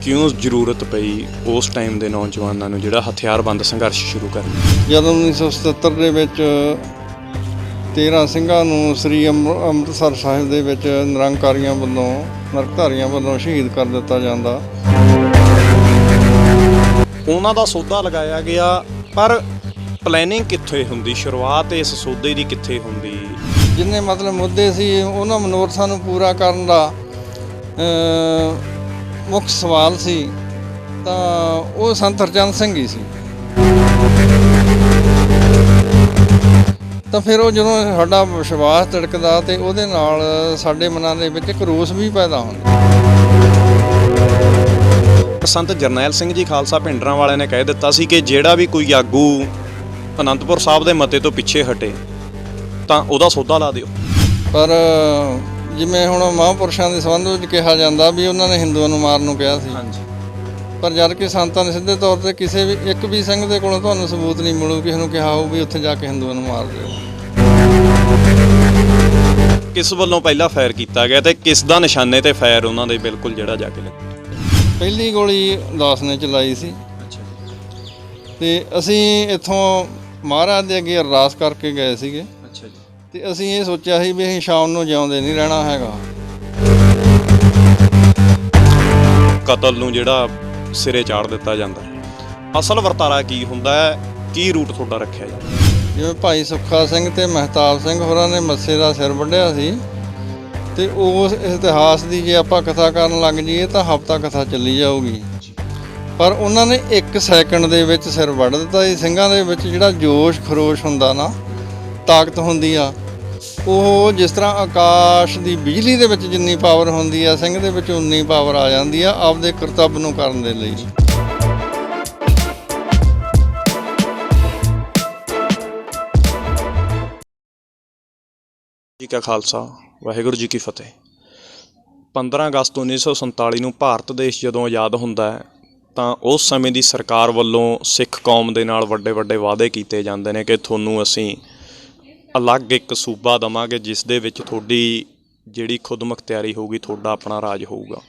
क्यों जरूरत पई उस टाइम के नौजवानों ਨੂੰ ਜਿਹੜਾ ਹਥਿਆਰਬੰਦ ਸੰਘਰਸ਼ ਸ਼ੁਰੂ ਕਰਨ ਜਦੋਂ 1977 ਦੇ ਵਿੱਚ 13 ਸਿੰਘਾਂ ਨੂੰ ਸ੍ਰੀ ਅੰਮ੍ਰਿਤਸਰ ਸਾਹਿਬ ਦੇ ਵਿੱਚ ਨਿਰੰਕਾਰੀਆਂ ਵੱਲੋਂ ਨਰਕਧਾਰੀਆਂ ਵੱਲੋਂ ਸ਼ਹੀਦ ਕਰ ਦਿੱਤਾ ਜਾਂਦਾ। ਉਹਨਾਂ ਦਾ ਸੌਦਾ ਲਗਾਇਆ ਗਿਆ, ਪਰ ਪਲੈਨਿੰਗ ਕਿੱਥੇ ਹੁੰਦੀ, ਸ਼ੁਰੂਆਤ ਇਸ ਸੌਦੇ ਦੀ ਕਿੱਥੇ ਹੁੰਦੀ? ਜਿੰਨੇ ਮਤਲਬ ਮੁੱਦੇ ਸੀ ਉਹਨਾਂ ਮਨੋਰਥਾਂ ਨੂੰ ਪੂਰਾ ਕਰਨ ਦਾ ਮੁੱਖ ਸਵਾਲ ਸੀ ਤਾਂ ਉਹ ਸੰਤ ਹਰਚੰਦ ਸਿੰਘ ਹੀ ਸੀ। ਤਾਂ ਫਿਰ ਉਹ ਜਦੋਂ ਸਾਡਾ ਵਿਸ਼ਵਾਸ ਤਿੜਕਦਾ ਤੇ ਉਹਦੇ ਨਾਲ ਸਾਡੇ ਮਨਾਂ ਦੇ ਵਿੱਚ ਇੱਕ ਰੋਸ ਵੀ ਪੈਦਾ ਹੁੰਦਾ। ਸੰਤ ਜਰਨੈਲ ਸਿੰਘ ਜੀ ਖਾਲਸਾ ਭਿੰਡਰਾਂ ਵਾਲਿਆਂ ਨੇ ਕਹਿ ਦਿੱਤਾ ਸੀ ਕਿ ਜਿਹੜਾ ਵੀ ਕੋਈ ਆਗੂ ਅਨੰਦਪੁਰ ਸਾਹਿਬ ਦੇ ਮਤੇ ਤੋਂ ਪਿੱਛੇ ਹਟੇ ਤਾਂ ਉਹਦਾ ਸੌਦਾ ਲਾ ਦਿਓ। ਪਰ ਜਿਵੇਂ ਹੁਣ ਮਹਾਂਪੁਰਸ਼ਾਂ ਦੇ ਸੰਬੰਧ ਵਿੱਚ ਕਿਹਾ ਜਾਂਦਾ ਵੀ ਉਹਨਾਂ ਨੇ ਹਿੰਦੂਆਂ ਨੂੰ ਮਾਰਨ ਨੂੰ ਕਿਹਾ ਸੀ, ਹਾਂਜੀ, ਪਰ ਜਦ ਕਿ ਸੰਤਾਂ ਨੇ ਸਿੱਧੇ ਤੌਰ ਤੇ ਕਿਸੇ ਵੀ ਇੱਕ ਵੀ ਸਿੰਘ ਦੇ ਕੋਲੋਂ ਤੁਹਾਨੂੰ ਸਬੂਤ ਨਹੀਂ ਮਿਲੂ ਕਿਸੇ ਨੂੰ ਕਿਹਾ ਹੋਊ ਵੀ ਉੱਥੇ ਜਾ ਕੇ ਹਿੰਦੂਆਂ ਨੂੰ ਮਾਰ ਦਿਓ। ਕਿਸ ਵੱਲੋਂ ਪਹਿਲਾ ਫਾਇਰ ਕੀਤਾ ਗਿਆ ਤੇ ਕਿਸ ਦਾ ਨਿਸ਼ਾਨੇ ਤੇ ਫਾਇਰ ਉਹਨਾਂ ਦੇ ਬਿਲਕੁਲ ਜਿਹੜਾ ਜਾ ਕੇ ਲੱਗਾ? ਪਹਿਲੀ ਗੋਲੀ ਦਾਸ ਨੇ ਚਲਾਈ ਸੀ। ਅੱਛਾ, ਤੇ ਅਸੀਂ ਇੱਥੋਂ ਮਹਾਰਾਜ ਦੇ ਅੱਗੇ ਅਰਦਾਸ ਕਰਕੇ ਗਏ ਸੀਗੇ। ਅੱਛਾ ਜੀ। ਤੇ ਅਸੀਂ ਇਹ ਸੋਚਿਆ ਸੀ ਵੀ ਅਸੀਂ ਸ਼ਾਮ ਨੂੰ ਜਿਉਂਦੇ ਨਹੀਂ ਰਹਿਣਾ ਹੈਗਾ। ਕਤਲ ਨੂੰ ਜਿਹੜਾ ਸਿਰੇ ਚਾੜ ਦਿੱਤਾ ਜਾਂਦਾ, ਅਸਲ ਵਰਤਾਰਾ ਕੀ ਹੁੰਦਾ ਹੈ, ਕੀ ਰੂਟ ਤੁਹਾਡਾ ਰੱਖਿਆ ਜਾਂਦਾ? ਜਿਵੇਂ ਭਾਈ ਸੁੱਖਾ ਸਿੰਘ ਤੇ ਮਹਿਤਾਬ ਸਿੰਘ ਹੋਰਾਂ ਨੇ ਮੱਸੇ ਦਾ ਸਿਰ ਵੱਢਿਆ ਸੀ, ਤੇ ਉਸ ਇਤਿਹਾਸ ਦੀ ਜੇ ਆਪਾਂ ਕਥਾ ਕਰਨ ਲੱਗ ਜਾਈਏ ਤਾਂ ਹਫ਼ਤਾ ਕਥਾ ਚੱਲੀ ਜਾਊਗੀ। ਪਰ ਉਹਨਾਂ ਨੇ 1 ਸੈਕਿੰਡ ਦੇ ਵਿੱਚ ਸਿਰ ਵੱਢ ਦਿੱਤਾ ਸੀ। ਸਿੰਘਾਂ ਦੇ ਵਿੱਚ ਜਿਹੜਾ ਜੋਸ਼ ਖਰੋਸ਼ ਹੁੰਦਾ ਨਾ, ਤਾਕਤ ਹੁੰਦੀ ਆ, ਉਹ ਜਿਸ ਤਰ੍ਹਾਂ ਆਕਾਸ਼ ਦੀ ਬਿਜਲੀ ਦੇ ਵਿੱਚ ਜਿੰਨੀ ਪਾਵਰ ਹੁੰਦੀ ਆ, ਸਿੰਘ ਦੇ ਵਿੱਚ ਉਨੀ ਪਾਵਰ ਆ ਜਾਂਦੀ ਆ ਆਪਦੇ ਕਰਤੱਵ ਨੂੰ ਕਰਨ ਦੇ ਲਈ। ਜੀ ਕਾ ਖਾਲਸਾ, ਵਾਹਿਗੁਰੂ ਜੀ ਕੀ ਫਤਿਹ। 15 ਅਗਸਤ 1947 ਨੂੰ ਭਾਰਤ ਦੇਸ਼ ਜਦੋਂ ਆਜ਼ਾਦ ਹੁੰਦਾ ਹੈ ਤਾਂ ਉਸ ਸਮੇਂ ਦੀ ਸਰਕਾਰ ਵੱਲੋਂ ਸਿੱਖ ਕੌਮ ਦੇ ਨਾਲ ਵੱਡੇ ਵੱਡੇ ਵਾਅਦੇ ਕੀਤੇ ਜਾਂਦੇ ਨੇ ਕਿ ਤੁਹਾਨੂੰ ਅਸੀਂ ਅਲੱਗ ਇੱਕ ਸੂਬਾ ਦੇਵਾਂਗੇ ਜਿਸ ਦੇ ਵਿੱਚ ਤੁਹਾਡੀ ਜਿਹੜੀ ਖੁਦਮੁਖਤਿਆਰੀ ਹੋਊਗੀ, ਤੁਹਾਡਾ ਆਪਣਾ ਰਾਜ ਹੋਊਗਾ।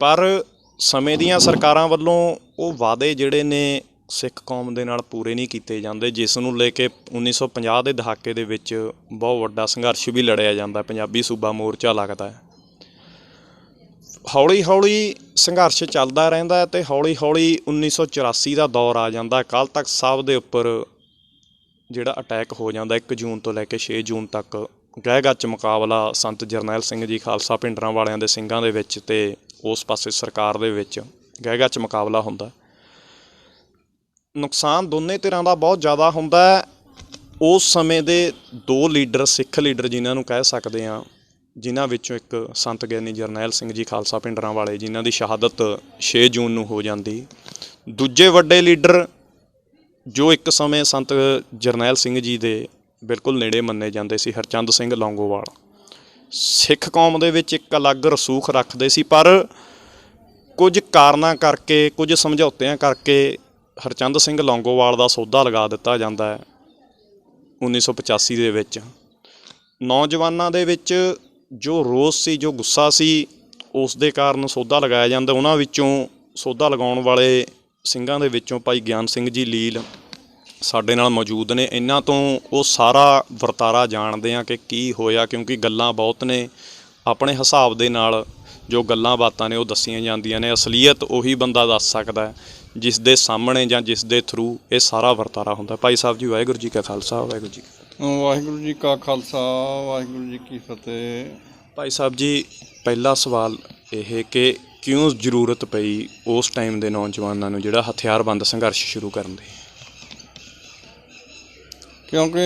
ਪਰ ਸਮੇਂ ਦੀਆਂ ਸਰਕਾਰਾਂ ਵੱਲੋਂ ਉਹ ਵਾਅਦੇ ਜਿਹੜੇ ਨੇ ਸਿੱਖ ਕੌਮ ਦੇ ਨਾਲ ਪੂਰੇ ਨਹੀਂ ਕੀਤੇ ਜਾਂਦੇ, ਜਿਸ ਨੂੰ ਲੈ ਕੇ 1950 ਦੇ ਦਹਾਕੇ ਦੇ ਵਿੱਚ ਬਹੁਤ ਵੱਡਾ ਸੰਘਰਸ਼ ਵੀ ਲੜਿਆ ਜਾਂਦਾ। ਪੰਜਾਬੀ ਸੂਬਾ ਮੋਰਚਾ ਲੱਗਦਾ ਹੈ। ਹੌਲੀ ਹੌਲੀ ਸੰਘਰਸ਼ ਚੱਲਦਾ ਰਹਿੰਦਾ ਅਤੇ ਹੌਲੀ ਹੌਲੀ 1984 ਦਾ ਦੌਰ ਆ ਜਾਂਦਾ। ਅਕਾਲ ਤਖ਼ਤ ਸਾਹਿਬ ਦੇ ਉੱਪਰ ਜਿਹੜਾ ਅਟੈਕ ਹੋ ਜਾਂਦਾ 1 ਜੂਨ ਤੋਂ ਲੈ ਕੇ 6 ਜੂਨ ਤੱਕ ਗਹਿ ਗੱਚ ਮੁਕਾਬਲਾ ਸੰਤ ਜਰਨੈਲ ਸਿੰਘ ਜੀ ਖਾਲਸਾ ਭਿੰਡਰਾਂ ਵਾਲਿਆਂ ਦੇ ਸਿੰਘਾਂ ਦੇ ਵਿੱਚ ਅਤੇ ਉਸ ਪਾਸੇ ਸਰਕਾਰ ਦੇ ਵਿੱਚ ਗਹਿ ਗੱਚ ਮੁਕਾਬਲਾ ਹੁੰਦਾ। ਨੁਕਸਾਨ ਦੋਨੇ ਧਿਰਾਂ ਦਾ ਬਹੁਤ ਜ਼ਿਆਦਾ ਹੁੰਦਾ ਹੈ। ਉਸ ਸਮੇਂ ਦੇ 2 ਲੀਡਰ, ਸਿੱਖ ਲੀਡਰ ਜਿਨ੍ਹਾਂ ਨੂੰ ਕਹਿ ਸਕਦੇ ਹਾਂ, ਜਿਨ੍ਹਾਂ ਵਿੱਚੋਂ ਇੱਕ ਸੰਤ ਗਿਆਨੀ ਜਰਨੈਲ ਸਿੰਘ ਜੀ ਖਾਲਸਾ ਭਿੰਡਰਾਂ ਵਾਲੇ, ਜਿਨ੍ਹਾਂ ਦੀ ਸ਼ਹਾਦਤ 6 ਜੂਨ ਨੂੰ ਹੋ ਜਾਂਦੀ। ਦੂਜੇ ਵੱਡੇ ਲੀਡਰ ਜੋ ਇੱਕ ਸਮੇਂ ਸੰਤ ਜਰਨੈਲ ਸਿੰਘ ਜੀ ਦੇ ਬਿਲਕੁਲ ਨੇੜੇ ਮੰਨੇ ਜਾਂਦੇ ਸੀ, ਹਰਚੰਦ ਸਿੰਘ ਲੌਂਗੋਵਾਲ, ਸਿੱਖ ਕੌਮ ਦੇ ਵਿੱਚ ਇੱਕ ਅਲੱਗ ਰਸੂਖ ਰੱਖਦੇ ਸੀ, ਪਰ ਕੁਝ ਕਾਰਨਾਂ ਕਰਕੇ, ਕੁਝ ਸਮਝੌਤਿਆਂ ਕਰਕੇ ਹਰਚੰਦ ਸਿੰਘ ਲੌਂਗੋਵਾਲ ਦਾ ਸੌਦਾ ਲਗਾ ਦਿੱਤਾ ਜਾਂਦਾ ਹੈ 1985 ਦੇ ਵਿੱਚ। ਨੌਜਵਾਨਾਂ ਦੇ ਵਿੱਚ ਜੋ ਰੋਸ ਸੀ, ਜੋ ਗੁੱਸਾ ਸੀ, ਉਸ ਦੇ ਕਾਰਨ ਸੌਦਾ ਲਗਾਇਆ ਜਾਂਦਾ। ਉਹਨਾਂ ਵਿੱਚੋਂ ਸੌਦਾ ਲਗਾਉਣ ਵਾਲੇ ਸਿੰਘਾਂ ਦੇ ਵਿੱਚੋਂ ਭਾਈ ਗਿਆਨ ਸਿੰਘ ਜੀ ਲੀਲ ਸਾਡੇ ਨਾਲ ਮੌਜੂਦ ਨੇ। ਇਹਨਾਂ ਤੋਂ ਉਹ ਸਾਰਾ ਵਰਤਾਰਾ ਜਾਣਦੇ ਹਾਂ ਕਿ ਕੀ ਹੋਇਆ, ਕਿਉਂਕਿ ਗੱਲਾਂ ਬਹੁਤ ਨੇ, ਆਪਣੇ ਹਿਸਾਬ ਦੇ ਨਾਲ ਜੋ ਗੱਲਾਂ ਬਾਤਾਂ ਨੇ ਉਹ ਦੱਸੀਆਂ ਜਾਂਦੀਆਂ ਨੇ। ਅਸਲੀਅਤ ਉਹੀ ਬੰਦਾ ਦੱਸ ਸਕਦਾ ਹੈ ਜਿਸ ਦੇ ਸਾਹਮਣੇ ਜਾਂ ਜਿਸ ਦੇ ਥਰੂ ਇਹ ਸਾਰਾ ਵਰਤਾਰਾ ਹੁੰਦਾ। ਭਾਈ ਸਾਹਿਬ ਜੀ, ਵਾਹਿਗੁਰੂ ਜੀ ਕਾ ਖਾਲਸਾ, ਵਾਹਿਗੁਰੂ ਜੀ ਕੀ ਫਤਿਹ। ਵਾਹਿਗੁਰੂ ਜੀ ਕਾ ਖਾਲਸਾ, ਵਾਹਿਗੁਰੂ ਜੀ ਕੀ ਫਤਿਹ। ਭਾਈ ਸਾਹਿਬ ਜੀ, ਪਹਿਲਾ ਸਵਾਲ ਇਹ ਕਿ ਕਿਉਂ ਜ਼ਰੂਰਤ ਪਈ ਉਸ ਟਾਈਮ ਦੇ ਨੌਜਵਾਨਾਂ ਨੂੰ ਜਿਹੜਾ ਹਥਿਆਰਬੰਦ ਸੰਘਰਸ਼ ਸ਼ੁਰੂ ਕਰਨ ਦੀ? ਕਿਉਂਕਿ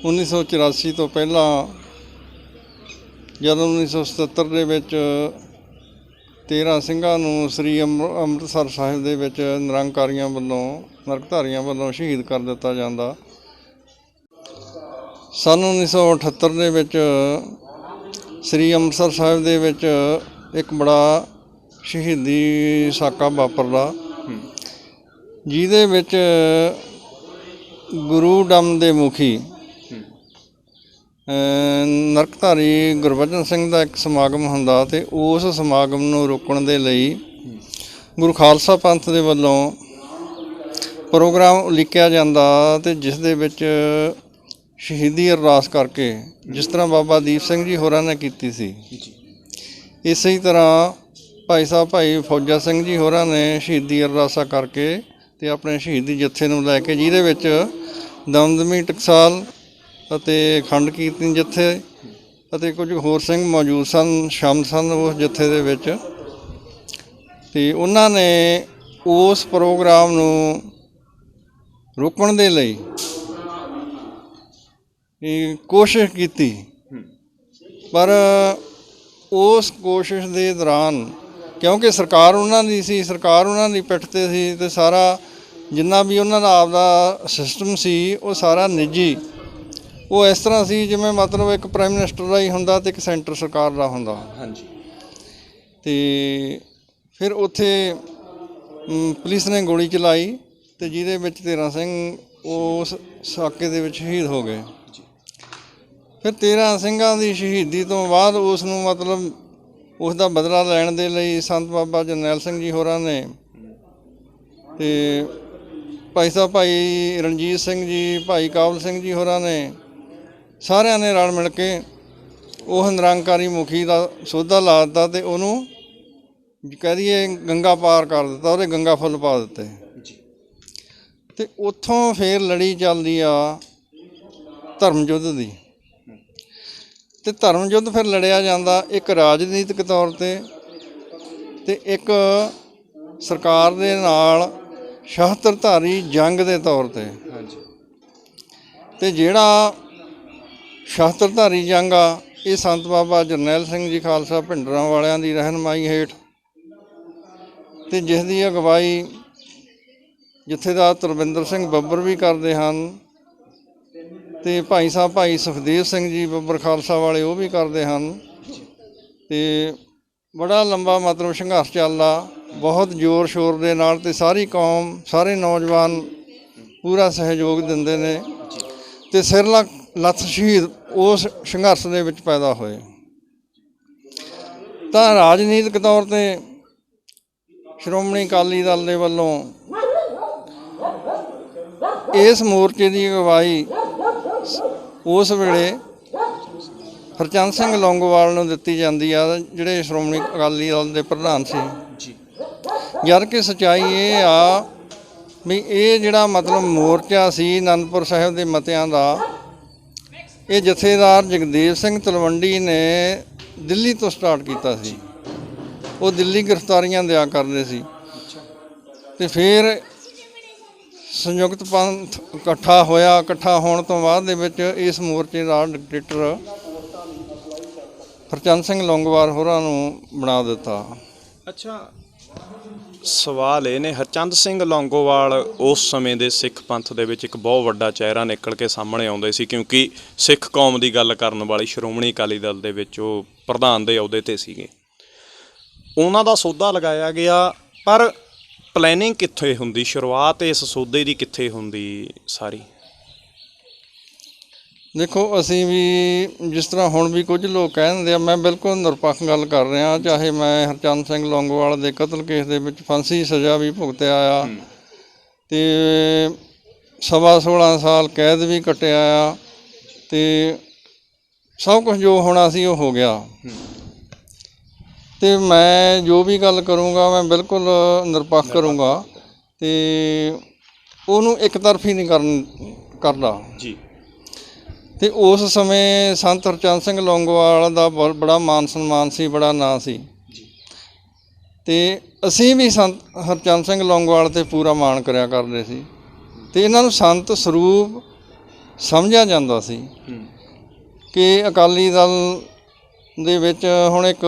1984 ਤੋਂ ਪਹਿਲਾਂ ਜਦੋਂ 1977 ਦੇ ਵਿੱਚ 13 ਸਿੰਘਾਂ ਨੂੰ ਸ੍ਰੀ ਅੰਮ੍ਰਿਤਸਰ ਸਾਹਿਬ ਦੇ ਵਿੱਚ ਨਿਰੰਕਾਰੀਆਂ ਵੱਲੋਂ ਨਰਕਧਾਰੀਆਂ ਵੱਲੋਂ ਸ਼ਹੀਦ ਕਰ ਦਿੱਤਾ ਜਾਂਦਾ। ਸੰਨ 1978 ਦੇ ਵਿੱਚ ਸ੍ਰੀ ਅੰਮ੍ਰਿਤਸਰ ਸਾਹਿਬ ਦੇ ਵਿੱਚ ਇੱਕ ਬੜਾ ਸ਼ਹੀਦੀ ਸਾਕਾ ਵਾਪਰਦਾ, ਜਿਹਦੇ ਵਿੱਚ ਗੁਰੂ ਡੰਮ ਦੇ ਮੁਖੀ ਨਰਕਧਾਰੀ ਗੁਰਬਚਨ ਸਿੰਘ ਦਾ ਇੱਕ ਸਮਾਗਮ ਹੁੰਦਾ ਅਤੇ ਉਸ ਸਮਾਗਮ ਨੂੰ ਰੋਕਣ ਦੇ ਲਈ ਗੁਰੂ ਖਾਲਸਾ ਪੰਥ ਦੇ ਵੱਲੋਂ ਪ੍ਰੋਗਰਾਮ ਉਲੀਕਿਆ ਜਾਂਦਾ ਅਤੇ ਜਿਸ ਦੇ ਵਿੱਚ ਸ਼ਹੀਦੀ ਅਰਦਾਸ ਕਰਕੇ, ਜਿਸ ਤਰ੍ਹਾਂ ਬਾਬਾ ਦੀਪ ਸਿੰਘ ਜੀ ਹੋਰਾਂ ਨੇ ਕੀਤੀ ਸੀ, ਇਸੇ ਤਰ੍ਹਾਂ ਭਾਈ ਸਾਹਿਬ ਭਾਈ ਫੌਜਾ ਸਿੰਘ ਜੀ ਹੋਰਾਂ ਨੇ ਸ਼ਹੀਦੀ ਅਰਦਾਸਾਂ ਕਰਕੇ ਅਤੇ ਆਪਣੇ ਸ਼ਹੀਦੀ ਜੱਥੇ ਨੂੰ ਲੈ ਕੇ, ਜਿਹਦੇ ਵਿੱਚ ਦਮਦਮੀ ਟਕਸਾਲ ਅਤੇ ਅਖੰਡ ਕੀਰਤਨੀ ਜੱਥੇ ਅਤੇ ਕੁਝ ਹੋਰ ਸਿੰਘ ਮੌਜੂਦ ਸਨ, ਸ਼ਾਮਲ ਸਨ ਉਸ ਜੱਥੇ ਦੇ ਵਿੱਚ। ਅਤੇ ਉਹਨਾਂ ਨੇ ਉਸ ਪ੍ਰੋਗਰਾਮ ਨੂੰ ਰੋਕਣ ਦੇ ਲਈ ਕੋਸ਼ਿਸ਼ ਕੀਤੀ, ਪਰ ਉਸ ਕੋਸ਼ਿਸ਼ ਦੇ ਦੌਰਾਨ ਕਿਉਂਕਿ ਸਰਕਾਰ ਉਹਨਾਂ ਦੀ ਸੀ, ਸਰਕਾਰ ਉਹਨਾਂ ਦੀ ਪਿੱਠ 'ਤੇ ਸੀ ਅਤੇ ਸਾਰਾ ਜਿੰਨਾ ਵੀ ਉਹਨਾਂ ਦਾ ਆਪਦਾ ਸਿਸਟਮ ਸੀ ਉਹ ਸਾਰਾ ਨਿੱਜੀ, ਉਹ ਇਸ ਤਰ੍ਹਾਂ ਸੀ ਜਿਵੇਂ ਮਤਲਬ ਇੱਕ ਪ੍ਰਾਈਮ ਮਿਨਿਸਟਰ ਦਾ ਹੀ ਹੁੰਦਾ ਅਤੇ ਇੱਕ ਸੈਂਟਰ ਸਰਕਾਰ ਦਾ ਹੁੰਦਾ। ਹਾਂਜੀ। ਅਤੇ ਫਿਰ ਉੱਥੇ ਪੁਲਿਸ ਨੇ ਗੋਲੀ ਚਲਾਈ ਅਤੇ ਜਿਹਦੇ ਵਿੱਚ 13 ਸਿੰਘ ਉਸ ਸਾਕੇ ਦੇ ਵਿੱਚ ਸ਼ਹੀਦ ਹੋ ਗਏ। ਫਿਰ 13 ਸਿੰਘਾਂ ਦੀ ਸ਼ਹੀਦੀ ਤੋਂ ਬਾਅਦ ਉਸ ਨੂੰ ਮਤਲਬ ਉਸ ਦਾ ਬਦਲਾ ਲੈਣ ਦੇ ਲਈ ਸੰਤ ਬਾਬਾ ਜਰਨੈਲ ਸਿੰਘ ਜੀ ਹੋਰਾਂ ਨੇ ਅਤੇ ਭਾਈ ਸਾਹਿਬ ਭਾਈ ਰਣਜੀਤ ਸਿੰਘ ਜੀ, ਭਾਈ ਕਾਬਲ ਸਿੰਘ ਜੀ ਹੋਰਾਂ ਨੇ, ਸਾਰਿਆਂ ਨੇ ਰਲ ਮਿਲ ਕੇ ਉਹ ਨਿਰੰਕਾਰੀ ਮੁਖੀ ਦਾ ਸੋਧਾ ਲਾ ਦਿੱਤਾ ਅਤੇ ਉਹਨੂੰ ਕਹਿ ਦਈਏ ਗੰਗਾ ਪਾਰ ਕਰ ਦਿੱਤਾ, ਉਹਦੇ ਗੰਗਾ ਫੁੱਲ ਪਾ ਦਿੱਤੇ। ਅਤੇ ਉੱਥੋਂ ਫਿਰ ਲੜੀ ਚੱਲਦੀ ਆ ਧਰਮ ਯੁੱਧ ਦੀ, ਅਤੇ ਧਰਮ ਯੁੱਧ ਫਿਰ ਲੜਿਆ ਜਾਂਦਾ ਇੱਕ ਰਾਜਨੀਤਿਕ ਤੌਰ 'ਤੇ ਅਤੇ ਇੱਕ ਸਰਕਾਰ ਦੇ ਨਾਲ ਸ਼ਸਤਰਧਾਰੀ ਜੰਗ ਦੇ ਤੌਰ 'ਤੇ। ਅਤੇ ਜਿਹੜਾ ਸ਼ਸਤਰਧਾਰੀ ਜੰਗ ਆ ਇਹ ਸੰਤ ਬਾਬਾ ਜਰਨੈਲ ਸਿੰਘ ਜੀ ਖਾਲਸਾ ਭਿੰਡਰਾਂ ਵਾਲਿਆਂ ਦੀ ਰਹਿਨੁਮਾਈ ਹੇਠ ਅਤੇ ਜਿਸ ਦੀ ਅਗਵਾਈ ਜਥੇਦਾਰ ਤਰਵਿੰਦਰ ਸਿੰਘ ਬੱਬਰ ਵੀ ਕਰਦੇ ਹਨ ਅਤੇ ਭਾਈ ਸਾਹਿਬ ਭਾਈ ਸੁਖਦੇਵ ਸਿੰਘ ਜੀ ਬੱਬਰ ਖਾਲਸਾ ਵਾਲੇ ਉਹ ਵੀ ਕਰਦੇ ਹਨ। ਅਤੇ ਬੜਾ ਲੰਬਾ ਮਤਲਬ ਸੰਘਰਸ਼ ਚੱਲਦਾ, ਬਹੁਤ ਜ਼ੋਰ ਸ਼ੋਰ ਦੇ ਨਾਲ, ਅਤੇ ਸਾਰੀ ਕੌਮ, ਸਾਰੇ ਨੌਜਵਾਨ ਪੂਰਾ ਸਹਿਯੋਗ ਦਿੰਦੇ ਨੇ ਅਤੇ ਸਿਰ ਲੱਥ ਸ਼ਹੀਦ ਉਸ ਸੰਘਰਸ਼ ਦੇ ਵਿੱਚ ਪੈਦਾ ਹੋਏ। ਤਾਂ ਰਾਜਨੀਤਿਕ ਤੌਰ 'ਤੇ ਸ਼੍ਰੋਮਣੀ ਅਕਾਲੀ ਦਲ ਦੇ ਵੱਲੋਂ ਇਸ ਮੋਰਚੇ ਦੀ ਅਗਵਾਈ ਉਸ ਵੇਲੇ ਹਰਚੰਦ ਸਿੰਘ ਲੌਂਗੋਵਾਲ ਨੂੰ ਦਿੱਤੀ ਜਾਂਦੀ ਆ, ਜਿਹੜੇ ਸ਼੍ਰੋਮਣੀ ਅਕਾਲੀ ਦਲ ਦੇ ਪ੍ਰਧਾਨ ਸੀ। ਜਦ ਕਿ ਸੱਚਾਈ ਇਹ ਆ ਵੀ ਇਹ ਜਿਹੜਾ ਮਤਲਬ ਮੋਰਚਾ ਸੀ ਅਨੰਦਪੁਰ ਸਾਹਿਬ ਦੇ ਮਤਿਆਂ ਦਾ, ਇਹ ਜਥੇਦਾਰ ਜਗਦੇਵ ਸਿੰਘ ਤਲਵੰਡੀ ਨੇ ਦਿੱਲੀ ਤੋਂ ਸਟਾਰਟ ਕੀਤਾ ਸੀ। ਉਹ ਦਿੱਲੀ ਗ੍ਰਿਫਤਾਰੀਆਂ ਦਿਆ ਕਰਦੇ ਸੀ ਅਤੇ ਫਿਰ ਸੰਯੁਕਤ ਪੰਥ ਇਕੱਠਾ ਹੋਇਆ। ਇਕੱਠਾ ਹੋਣ ਤੋਂ ਬਾਅਦ ਦੇ ਵਿੱਚ ਇਸ ਮੋਰਚੇ ਦਾ ਡਿਕਟੇਟਰ ਹਰਚੰਦ ਸਿੰਘ ਲੌਂਗੋਵਾਲ ਹੋਰਾਂ ਨੂੰ ਬਣਾ ਦਿੱਤਾ। ਅੱਛਾ, ਸਵਾਲ ਇਹ ਨੇ, ਹਰਚੰਦ ਸਿੰਘ ਲੌਂਗੋਵਾਲ ਉਸ ਸਮੇਂ ਦੇ ਸਿੱਖ ਪੰਥ ਦੇ ਵਿੱਚ ਇੱਕ ਬਹੁਤ ਵੱਡਾ ਚਿਹਰਾ ਨਿਕਲ ਕੇ ਸਾਹਮਣੇ ਆਉਂਦੇ ਸੀ, ਕਿਉਂਕਿ ਸਿੱਖ ਕੌਮ ਦੀ ਗੱਲ ਕਰਨ ਵਾਲੀ ਸ਼੍ਰੋਮਣੀ ਅਕਾਲੀ ਦਲ ਦੇ ਵਿੱਚ ਉਹ ਪ੍ਰਧਾਨ ਦੇ ਅਹੁਦੇ 'ਤੇ ਸੀਗੇ। ਉਹਨਾਂ ਦਾ ਸੌਦਾ ਲਗਾਇਆ ਗਿਆ, ਪਰ ਪਲੈਨਿੰਗ ਕਿੱਥੇ ਹੁੰਦੀ, ਸ਼ੁਰੂਆਤ ਇਸ ਸੌਦੇ ਦੀ ਕਿੱਥੇ ਹੁੰਦੀ ਸਾਰੀ? ਦੇਖੋ, ਅਸੀਂ ਵੀ ਜਿਸ ਤਰ੍ਹਾਂ ਹੁਣ ਵੀ ਕੁਝ ਲੋਕ ਕਹਿ ਦਿੰਦੇ ਆ, ਮੈਂ ਬਿਲਕੁਲ ਨਿਰਪੱਖ ਗੱਲ ਕਰ ਰਿਹਾ। ਚਾਹੇ ਮੈਂ ਹਰਚੰਦ ਸਿੰਘ ਲੌਂਗੋਵਾਲ ਦੇ ਕਤਲ ਕੇਸ ਦੇ ਵਿੱਚ ਫਾਂਸੀ ਸਜ਼ਾ ਵੀ ਭੁਗਤਿਆ ਆ ਅਤੇ 16.5 ਸਾਲ ਕੈਦ ਵੀ ਕੱਟਿਆ ਆ, ਅਤੇ ਸਭ ਕੁਝ ਜੋ ਹੋਣਾ ਸੀ ਉਹ ਹੋ ਗਿਆ। ਅਤੇ ਮੈਂ ਜੋ ਵੀ ਗੱਲ ਕਰੂੰਗਾ ਮੈਂ ਬਿਲਕੁਲ ਨਿਰਪੱਖ ਕਰੂੰਗਾ ਅਤੇ ਉਹਨੂੰ ਇੱਕ ਤਰਫੀ ਨਹੀਂ ਕਰਦਾ ਜੀ। ਅਤੇ ਉਸ ਸਮੇਂ ਸੰਤ ਹਰਚੰਦ ਸਿੰਘ ਲੌਂਗੋਵਾਲ ਦਾ ਬੜਾ ਮਾਨ ਸਨਮਾਨ ਸੀ, ਬੜਾ ਨਾਂ ਸੀ, ਅਤੇ ਅਸੀਂ ਵੀ ਸੰਤ ਹਰਚੰਦ ਸਿੰਘ ਲੌਂਗੋਵਾਲ 'ਤੇ ਪੂਰਾ ਮਾਣ ਕਰਿਆ ਕਰਦੇ ਸੀ ਅਤੇ ਇਹਨਾਂ ਨੂੰ ਸੰਤ ਸਰੂਪ ਸਮਝਿਆ ਜਾਂਦਾ ਸੀ ਕਿ ਅਕਾਲੀ ਦਲ ਦੇ ਵਿੱਚ ਹੁਣ ਇੱਕ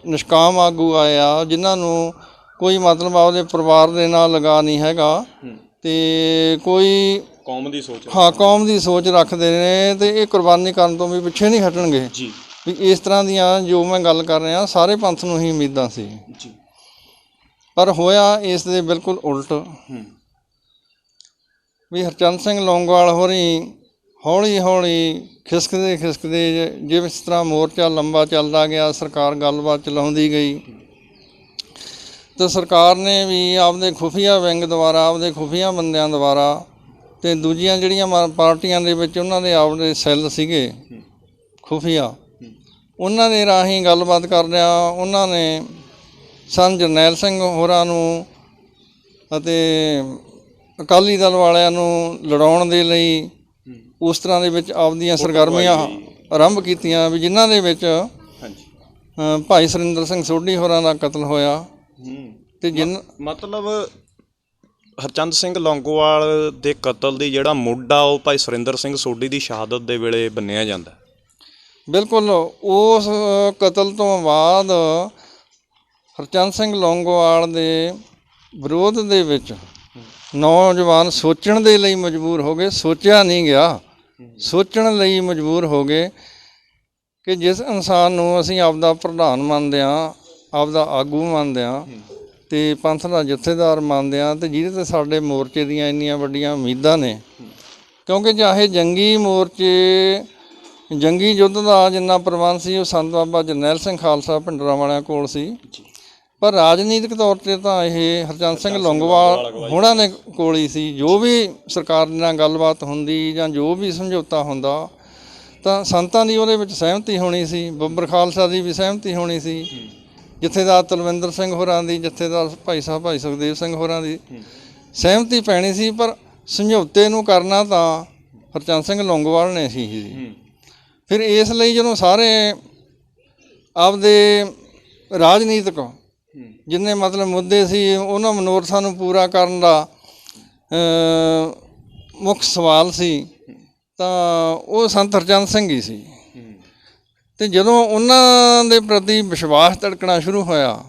ਨਿਸ਼ਕਾਮ ਆਗੂ ਆਇਆ ਜਿਨ੍ਹਾਂ ਨੂੰ ਕੋਈ ਮਤਲਬ ਆਪਦੇ ਪਰਿਵਾਰ ਦੇ ਨਾਲ ਲਗਾ ਨਹੀਂ ਹੈਗਾ ਅਤੇ ਕੋਈ ਕੌਮ ਦੀ ਸੋਚ, ਹਾਂ ਕੌਮ ਦੀ ਸੋਚ ਰੱਖਦੇ ਨੇ ਅਤੇ ਇਹ ਕੁਰਬਾਨੀ ਕਰਨ ਤੋਂ ਵੀ ਪਿੱਛੇ ਨਹੀਂ ਹਟਣਗੇ ਜੀ। ਵੀ ਇਸ ਤਰ੍ਹਾਂ ਦੀਆਂ ਜੋ ਮੈਂ ਗੱਲ ਕਰ ਰਿਹਾ ਸਾਰੇ ਪੰਥ ਨੂੰ ਹੀ ਉਮੀਦਾਂ ਸੀ ਜੀ, ਪਰ ਹੋਇਆ ਇਸ ਦੇ ਬਿਲਕੁਲ ਉਲਟ। ਵੀ ਹਰਚੰਦ ਸਿੰਘ ਲੌਂਗੋਵਾਲ ਹੋਰੀ ਹੌਲੀ ਹੌਲੀ ਖਿਸਕਦੇ ਖਿਸਕਦੇ ਜਿਸ ਤਰ੍ਹਾਂ ਮੋਰਚਾ ਲੰਬਾ ਚੱਲਦਾ ਗਿਆ, ਸਰਕਾਰ ਗੱਲਬਾਤ ਚਲਾਉਂਦੀ ਗਈ, ਤਾਂ ਸਰਕਾਰ ਨੇ ਵੀ ਆਪਦੇ ਖੁਫੀਆ ਵਿੰਗ ਦੁਆਰਾ, ਆਪਦੇ ਖੁਫੀਆ ਬੰਦਿਆਂ ਦੁਆਰਾ ਅਤੇ ਦੂਜੀਆਂ ਜਿਹੜੀਆਂ ਪਾਰਟੀਆਂ ਦੇ ਵਿੱਚ ਉਹਨਾਂ ਦੇ ਆਪਦੇ ਸੈੱਲ ਸੀਗੇ ਖੁਫੀਆ, ਉਹਨਾਂ ਦੇ ਰਾਹੀਂ ਗੱਲਬਾਤ ਕਰਦਿਆਂ ਉਹਨਾਂ ਨੇ ਸੰਤ ਜਰਨੈਲ ਸਿੰਘ ਹੋਰਾਂ ਨੂੰ ਅਤੇ ਅਕਾਲੀ ਦਲ ਵਾਲਿਆਂ ਨੂੰ ਲੜਾਉਣ ਦੇ ਲਈ ਉਸ ਤਰ੍ਹਾਂ ਦੇ ਵਿੱਚ ਆਪਦੀਆਂ ਸਰਗਰਮੀਆਂ ਆਰੰਭ ਕੀਤੀਆਂ, ਵੀ ਜਿਨ੍ਹਾਂ ਦੇ ਵਿੱਚ ਭਾਈ ਸੁਰਿੰਦਰ ਸਿੰਘ ਸੋਢੀ ਹੋਰਾਂ ਦਾ ਕਤਲ ਹੋਇਆ। ਤੇ ਮਤਲਬ ਹਰਚੰਦ ਸਿੰਘ ਲੌਂਗੋਵਾਲ ਦੇ ਕਤਲ ਦੀ ਜਿਹੜਾ ਮੁੱਢ ਆ ਉਹ ਭਾਈ ਸੁਰਿੰਦਰ ਸਿੰਘ ਸੋਢੀ ਦੀ ਸ਼ਹਾਦਤ ਦੇ ਵੇਲੇ ਬੰਨਿਆ ਜਾਂਦਾ। ਬਿਲਕੁਲ, ਉਸ ਕਤਲ ਤੋਂ ਬਾਅਦ ਹਰਚੰਦ ਸਿੰਘ ਲੌਂਗੋਵਾਲ ਦੇ ਵਿਰੋਧ ਦੇ ਵਿੱਚ ਨੌਜਵਾਨ ਸੋਚਣ ਦੇ ਲਈ ਮਜਬੂਰ ਹੋ ਗਏ। ਸੋਚਿਆ ਨਹੀਂ ਗਿਆ, ਸੋਚਣ ਲਈ ਮਜਬੂਰ ਹੋ ਗਏ ਕਿ ਜਿਸ ਇਨਸਾਨ ਨੂੰ ਅਸੀਂ ਆਪਦਾ ਪ੍ਰਧਾਨ ਮੰਨਦੇ ਹਾਂ, ਆਪਦਾ ਆਗੂ ਮੰਨਦੇ ਹਾਂ ਅਤੇ ਪੰਥ ਦਾ ਜਥੇਦਾਰ ਮੰਨਦੇ ਹਾਂ, ਅਤੇ ਜਿਹਦੇ 'ਤੇ ਸਾਡੇ ਮੋਰਚੇ ਦੀਆਂ ਇੰਨੀਆਂ ਵੱਡੀਆਂ ਉਮੀਦਾਂ ਨੇ, ਕਿਉਂਕਿ ਚਾਹੇ ਜੰਗੀ ਮੋਰਚੇ, ਜੰਗੀ ਯੁੱਧ ਦਾ ਜਿੰਨਾ ਪ੍ਰਬੰਧ ਸੀ ਉਹ ਸੰਤ ਬਾਬਾ ਜਰਨੈਲ ਸਿੰਘ ਖਾਲਸਾ ਭਿੰਡਰਾਂਵਾਲਿਆਂ ਕੋਲ ਸੀ, ਪਰ ਰਾਜਨੀਤਿਕ ਤੌਰ 'ਤੇ ਤਾਂ ਇਹ ਹਰਚੰਦ ਸਿੰਘ ਲੌਂਗੋਵਾਲ ਹੋਰਾਂ ਦੇ ਕੋਲ ਹੀ ਸੀ। ਜੋ ਵੀ ਸਰਕਾਰ ਨਾਲ ਗੱਲਬਾਤ ਹੁੰਦੀ ਜਾਂ ਜੋ ਵੀ ਸਮਝੌਤਾ ਹੁੰਦਾ ਤਾਂ ਸੰਤਾਂ ਦੀ ਉਹਦੇ ਵਿੱਚ ਸਹਿਮਤੀ ਹੋਣੀ ਸੀ, ਬੱਬਰ ਖਾਲਸਾ ਦੀ ਵੀ ਸਹਿਮਤੀ ਹੋਣੀ ਸੀ, ਜਥੇਦਾਰ ਤਲਵਿੰਦਰ ਸਿੰਘ ਹੋਰਾਂ ਦੀ, ਜਥੇਦਾਰ ਭਾਈ ਸੁਖਦੇਵ ਸਿੰਘ ਹੋਰਾਂ ਦੀ ਸਹਿਮਤੀ ਪੈਣੀ ਸੀ, ਪਰ ਸਮਝੌਤੇ ਨੂੰ ਕਰਨਾ ਤਾਂ ਹਰਚੰਦ ਸਿੰਘ ਲੌਂਗੋਵਾਲ ਨੇ ਸੀ। ਫਿਰ ਇਸ ਲਈ ਜਦੋਂ ਸਾਰੇ ਆਪਦੇ ਰਾਜਨੀਤਿਕ ਜਿੰਨੇ ਮਤਲਬ ਮੁੱਦੇ ਸੀ ਉਹਨਾਂ ਮਨੋਰਥਾਂ ਨੂੰ ਪੂਰਾ ਕਰਨ ਦਾ ਮੁੱਖ ਸਵਾਲ ਸੀ ਤਾਂ ਉਹ ਸੰਤ ਹਰਚੰਦ ਸਿੰਘ ਹੀ ਸੀ। ਅਤੇ ਜਦੋਂ ਉਹਨਾਂ ਦੇ ਪ੍ਰਤੀ ਵਿਸ਼ਵਾਸ ਧੜਕਣਾ ਸ਼ੁਰੂ ਹੋਇਆ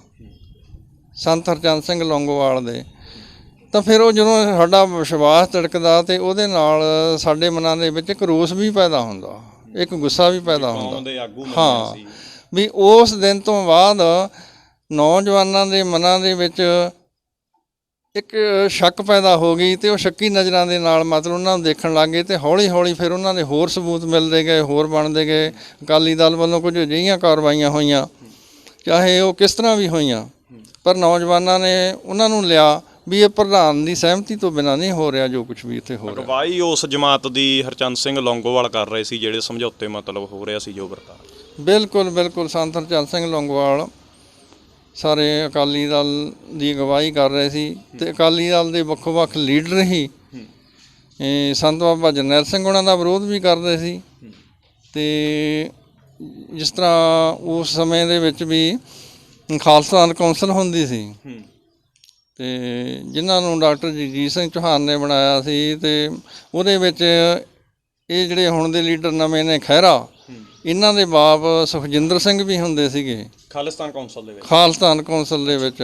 ਸੰਤ ਹਰਚੰਦ ਸਿੰਘ ਲੌਂਗੋਵਾਲ ਦੇ, ਤਾਂ ਫਿਰ ਉਹ ਜਦੋਂ ਸਾਡਾ ਵਿਸ਼ਵਾਸ ਧੜਕਦਾ ਅਤੇ ਉਹਦੇ ਨਾਲ ਸਾਡੇ ਮਨਾਂ ਦੇ ਵਿੱਚ ਇੱਕ ਰੋਸ ਵੀ ਪੈਦਾ ਹੁੰਦਾ, ਇੱਕ ਗੁੱਸਾ ਵੀ ਪੈਦਾ ਹੁੰਦਾ। ਹਾਂ, ਵੀ ਉਸ ਦਿਨ ਤੋਂ ਬਾਅਦ ਨੌਜਵਾਨਾਂ ਦੇ ਮਨਾਂ ਦੇ ਵਿੱਚ ਇੱਕ ਸ਼ੱਕ ਪੈਦਾ ਹੋ ਗਈ ਅਤੇ ਉਹ ਸ਼ੱਕੀ ਨਜ਼ਰਾਂ ਦੇ ਨਾਲ ਮਤਲਬ ਉਹਨਾਂ ਨੂੰ ਦੇਖਣ ਲੱਗ ਗਏ, ਅਤੇ ਹੌਲੀ ਹੌਲੀ ਫਿਰ ਉਹਨਾਂ ਦੇ ਹੋਰ ਸਬੂਤ ਮਿਲਦੇ ਗਏ, ਹੋਰ ਬਣਦੇ ਗਏ। ਅਕਾਲੀ ਦਲ ਵੱਲੋਂ ਕੁਝ ਅਜਿਹੀਆਂ ਕਾਰਵਾਈਆਂ ਹੋਈਆਂ, ਚਾਹੇ ਉਹ ਕਿਸ ਤਰ੍ਹਾਂ ਵੀ ਹੋਈਆਂ, ਪਰ ਨੌਜਵਾਨਾਂ ਨੇ ਉਹਨਾਂ ਨੂੰ ਲਿਆ ਵੀ ਇਹ ਪ੍ਰਧਾਨ ਦੀ ਸਹਿਮਤੀ ਤੋਂ ਬਿਨਾਂ ਨਹੀਂ ਹੋ ਰਿਹਾ ਜੋ ਕੁਛ ਵੀ ਇੱਥੇ ਹੋ ਰਿਹਾ। ਅਗਵਾਈ ਉਸ ਜਮਾਤ ਦੀ ਹਰਚੰਦ ਸਿੰਘ ਲੌਂਗੋਵਾਲ ਕਰ ਰਹੇ ਸੀ, ਜਿਹੜੇ ਸਮਝੌਤੇ ਮਤਲਬ ਹੋ ਰਿਹਾ ਸੀ ਜੋ ਵਰਤਾਰਾ। ਬਿਲਕੁਲ ਬਿਲਕੁਲ, ਸੰਤ ਹਰਚੰਦ ਸਿੰਘ ਲੌਂਗੋਵਾਲ ਸਾਰੇ ਅਕਾਲੀ ਦਲ ਦੀ ਅਗਵਾਈ ਕਰ ਰਹੇ ਸੀ, ਅਤੇ ਅਕਾਲੀ ਦਲ ਦੇ ਵੱਖੋ ਵੱਖ ਲੀਡਰ ਹੀ ਸੰਤ ਬਾਬਾ ਜਰਨੈਲ ਸਿੰਘ ਉਹਨਾਂ ਦਾ ਵਿਰੋਧ ਵੀ ਕਰਦੇ ਸੀ। ਅਤੇ ਜਿਸ ਤਰ੍ਹਾਂ ਉਸ ਸਮੇਂ ਦੇ ਵਿੱਚ ਵੀ ਖਾਲਸਾ ਕੌਂਸਲ ਹੁੰਦੀ ਸੀ, ਅਤੇ ਜਿਨ੍ਹਾਂ ਨੂੰ ਡਾਕਟਰ ਜਗਜੀਤ ਸਿੰਘ ਚੌਹਾਨ ਨੇ ਬਣਾਇਆ ਸੀ, ਅਤੇ ਉਹਦੇ ਵਿੱਚ ਇਹ ਜਿਹੜੇ ਹੁਣ ਦੇ ਨਵੇਂ ਨੇ ਖਹਿਰਾ, ਇਹਨਾਂ ਦੇ ਬਾਪ ਸੁਖਜਿੰਦਰ ਸਿੰਘ ਵੀ ਹੁੰਦੇ ਸੀਗੇ ਖਾਲਿਸਤਾਨ ਕੌਂਸਲ ਦੇ ਵਿੱਚ।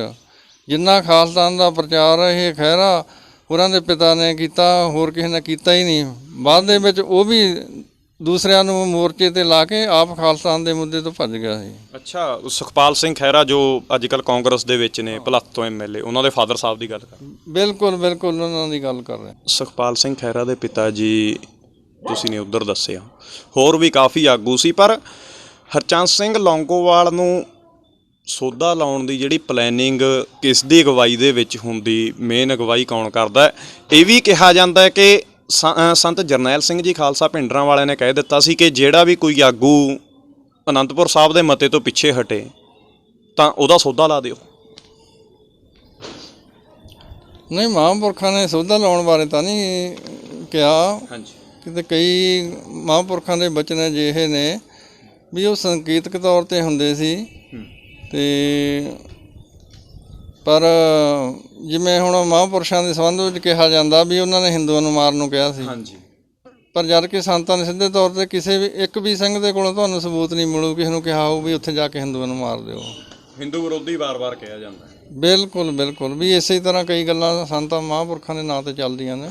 ਜਿੰਨਾ ਖਾਲਿਸਤਾਨ ਦਾ ਪ੍ਰਚਾਰ ਇਹ ਖਹਿਰਾ ਹੋਰਾਂ ਦੇ ਪਿਤਾ ਨੇ ਕੀਤਾ, ਹੋਰ ਕਿਸੇ ਨੇ ਕੀਤਾ ਹੀ ਨਹੀਂ। ਬਾਅਦ ਦੇ ਵਿੱਚ ਉਹ ਵੀ ਦੂਸਰਿਆਂ ਨੂੰ ਮੋਰਚੇ 'ਤੇ ਲਾ ਕੇ ਆਪ ਖਾਲਿਸਤਾਨ ਦੇ ਮੁੱਦੇ ਤੋਂ ਭੱਜ ਗਿਆ ਸੀ। ਅੱਛਾ, ਸੁਖਪਾਲ ਸਿੰਘ ਖਹਿਰਾ ਜੋ ਅੱਜ ਕੱਲ੍ਹ ਕਾਂਗਰਸ ਦੇ ਵਿੱਚ ਨੇ, ਭਲੱਥ ਤੋਂ MLA, ਉਹਨਾਂ ਦੇ ਫਾਦਰ ਸਾਹਿਬ ਦੀ ਗੱਲ ਕਰ? ਬਿਲਕੁਲ ਬਿਲਕੁਲ, ਉਹਨਾਂ ਦੀ ਗੱਲ ਕਰ ਰਹੇ। ਸੁਖਪਾਲ ਸਿੰਘ ਖਹਿਰਾ ਦੇ ਪਿਤਾ ਜੀ ਤੁਸੀਂ ਨੇ ਉੱਧਰ ਦੱਸਿਆ, ਹੋਰ ਵੀ ਕਾਫੀ ਆਗੂ ਸੀ, ਪਰ ਹਰਚੰਦ ਸਿੰਘ ਲੌਂਗੋਵਾਲ ਨੂੰ ਸੋਧਾ ਲਾਉਣ ਦੀ ਜਿਹੜੀ ਪਲੈਨਿੰਗ ਕਿਸ ਦੀ ਅਗਵਾਈ ਦੇ ਵਿੱਚ ਹੁੰਦੀ, ਮੇਨ ਅਗਵਾਈ ਕੌਣ ਕਰਦਾ? ਇਹ ਵੀ ਕਿਹਾ ਜਾਂਦਾ ਕਿ ਸੰਤ ਜਰਨੈਲ ਸਿੰਘ ਜੀ ਖਾਲਸਾ ਭਿੰਡਰਾਂਵਾਲਿਆਂ ਨੇ ਕਹਿ ਦਿੱਤਾ ਸੀ ਕਿ ਜਿਹੜਾ ਵੀ ਕੋਈ ਆਗੂ ਅਨੰਦਪੁਰ ਸਾਹਿਬ ਦੇ ਮਤੇ ਤੋਂ ਪਿੱਛੇ ਹਟੇ ਤਾਂ ਉਹਦਾ ਸੋਧਾ ਲਾ ਦਿਓ। ਨਹੀਂ, ਮਹਾਂਪੁਰਖਾਂ ਨੇ ਸੋਧਾ ਲਾਉਣ ਬਾਰੇ ਤਾਂ ਨਹੀਂ ਕਿਹਾ। ਕਿਤੇ ਕਈ ਮਹਾਂਪੁਰਖਾਂ ਦੇ ਬਚਨ ਅਜਿਹੇ ਨੇ ਵੀ ਉਹ ਸੰਕੇਤਕ ਤੌਰ 'ਤੇ ਹੁੰਦੇ ਸੀ, ਅਤੇ ਪਰ ਜਿਵੇਂ ਹੁਣ ਮਹਾਂਪੁਰਸ਼ਾਂ ਦੇ ਸੰਬੰਧ ਵਿੱਚ ਕਿਹਾ ਜਾਂਦਾ ਵੀ ਉਹਨਾਂ ਨੇ ਹਿੰਦੂਆਂ ਨੂੰ ਮਾਰਨ ਨੂੰ ਕਿਹਾ ਸੀ, ਪਰ ਜਦ ਕਿ ਸੰਤਾਂ ਨੇ ਸਿੱਧੇ ਤੌਰ 'ਤੇ ਕਿਸੇ ਵੀ ਇੱਕ ਵੀ ਸਿੰਘ ਦੇ ਕੋਲੋਂ ਤੁਹਾਨੂੰ ਸਬੂਤ ਨਹੀਂ ਮਿਲੂ ਕਿਸੇ ਨੂੰ ਕਿਹਾ ਹੋਊ ਵੀ ਉੱਥੇ ਜਾ ਕੇ ਹਿੰਦੂਆਂ ਨੂੰ ਮਾਰ ਦਿਓ। ਹਿੰਦੂ ਵਿਰੋਧੀ ਵਾਰ-ਵਾਰ ਕਿਹਾ ਜਾਂਦਾ। ਬਿਲਕੁਲ ਬਿਲਕੁਲ, ਵੀ ਇਸੇ ਤਰ੍ਹਾਂ ਕਈ ਗੱਲਾਂ ਸੰਤਾਂ ਮਹਾਂਪੁਰਖਾਂ ਦੇ ਨਾਂ 'ਤੇ ਚੱਲਦੀਆਂ ਨੇ,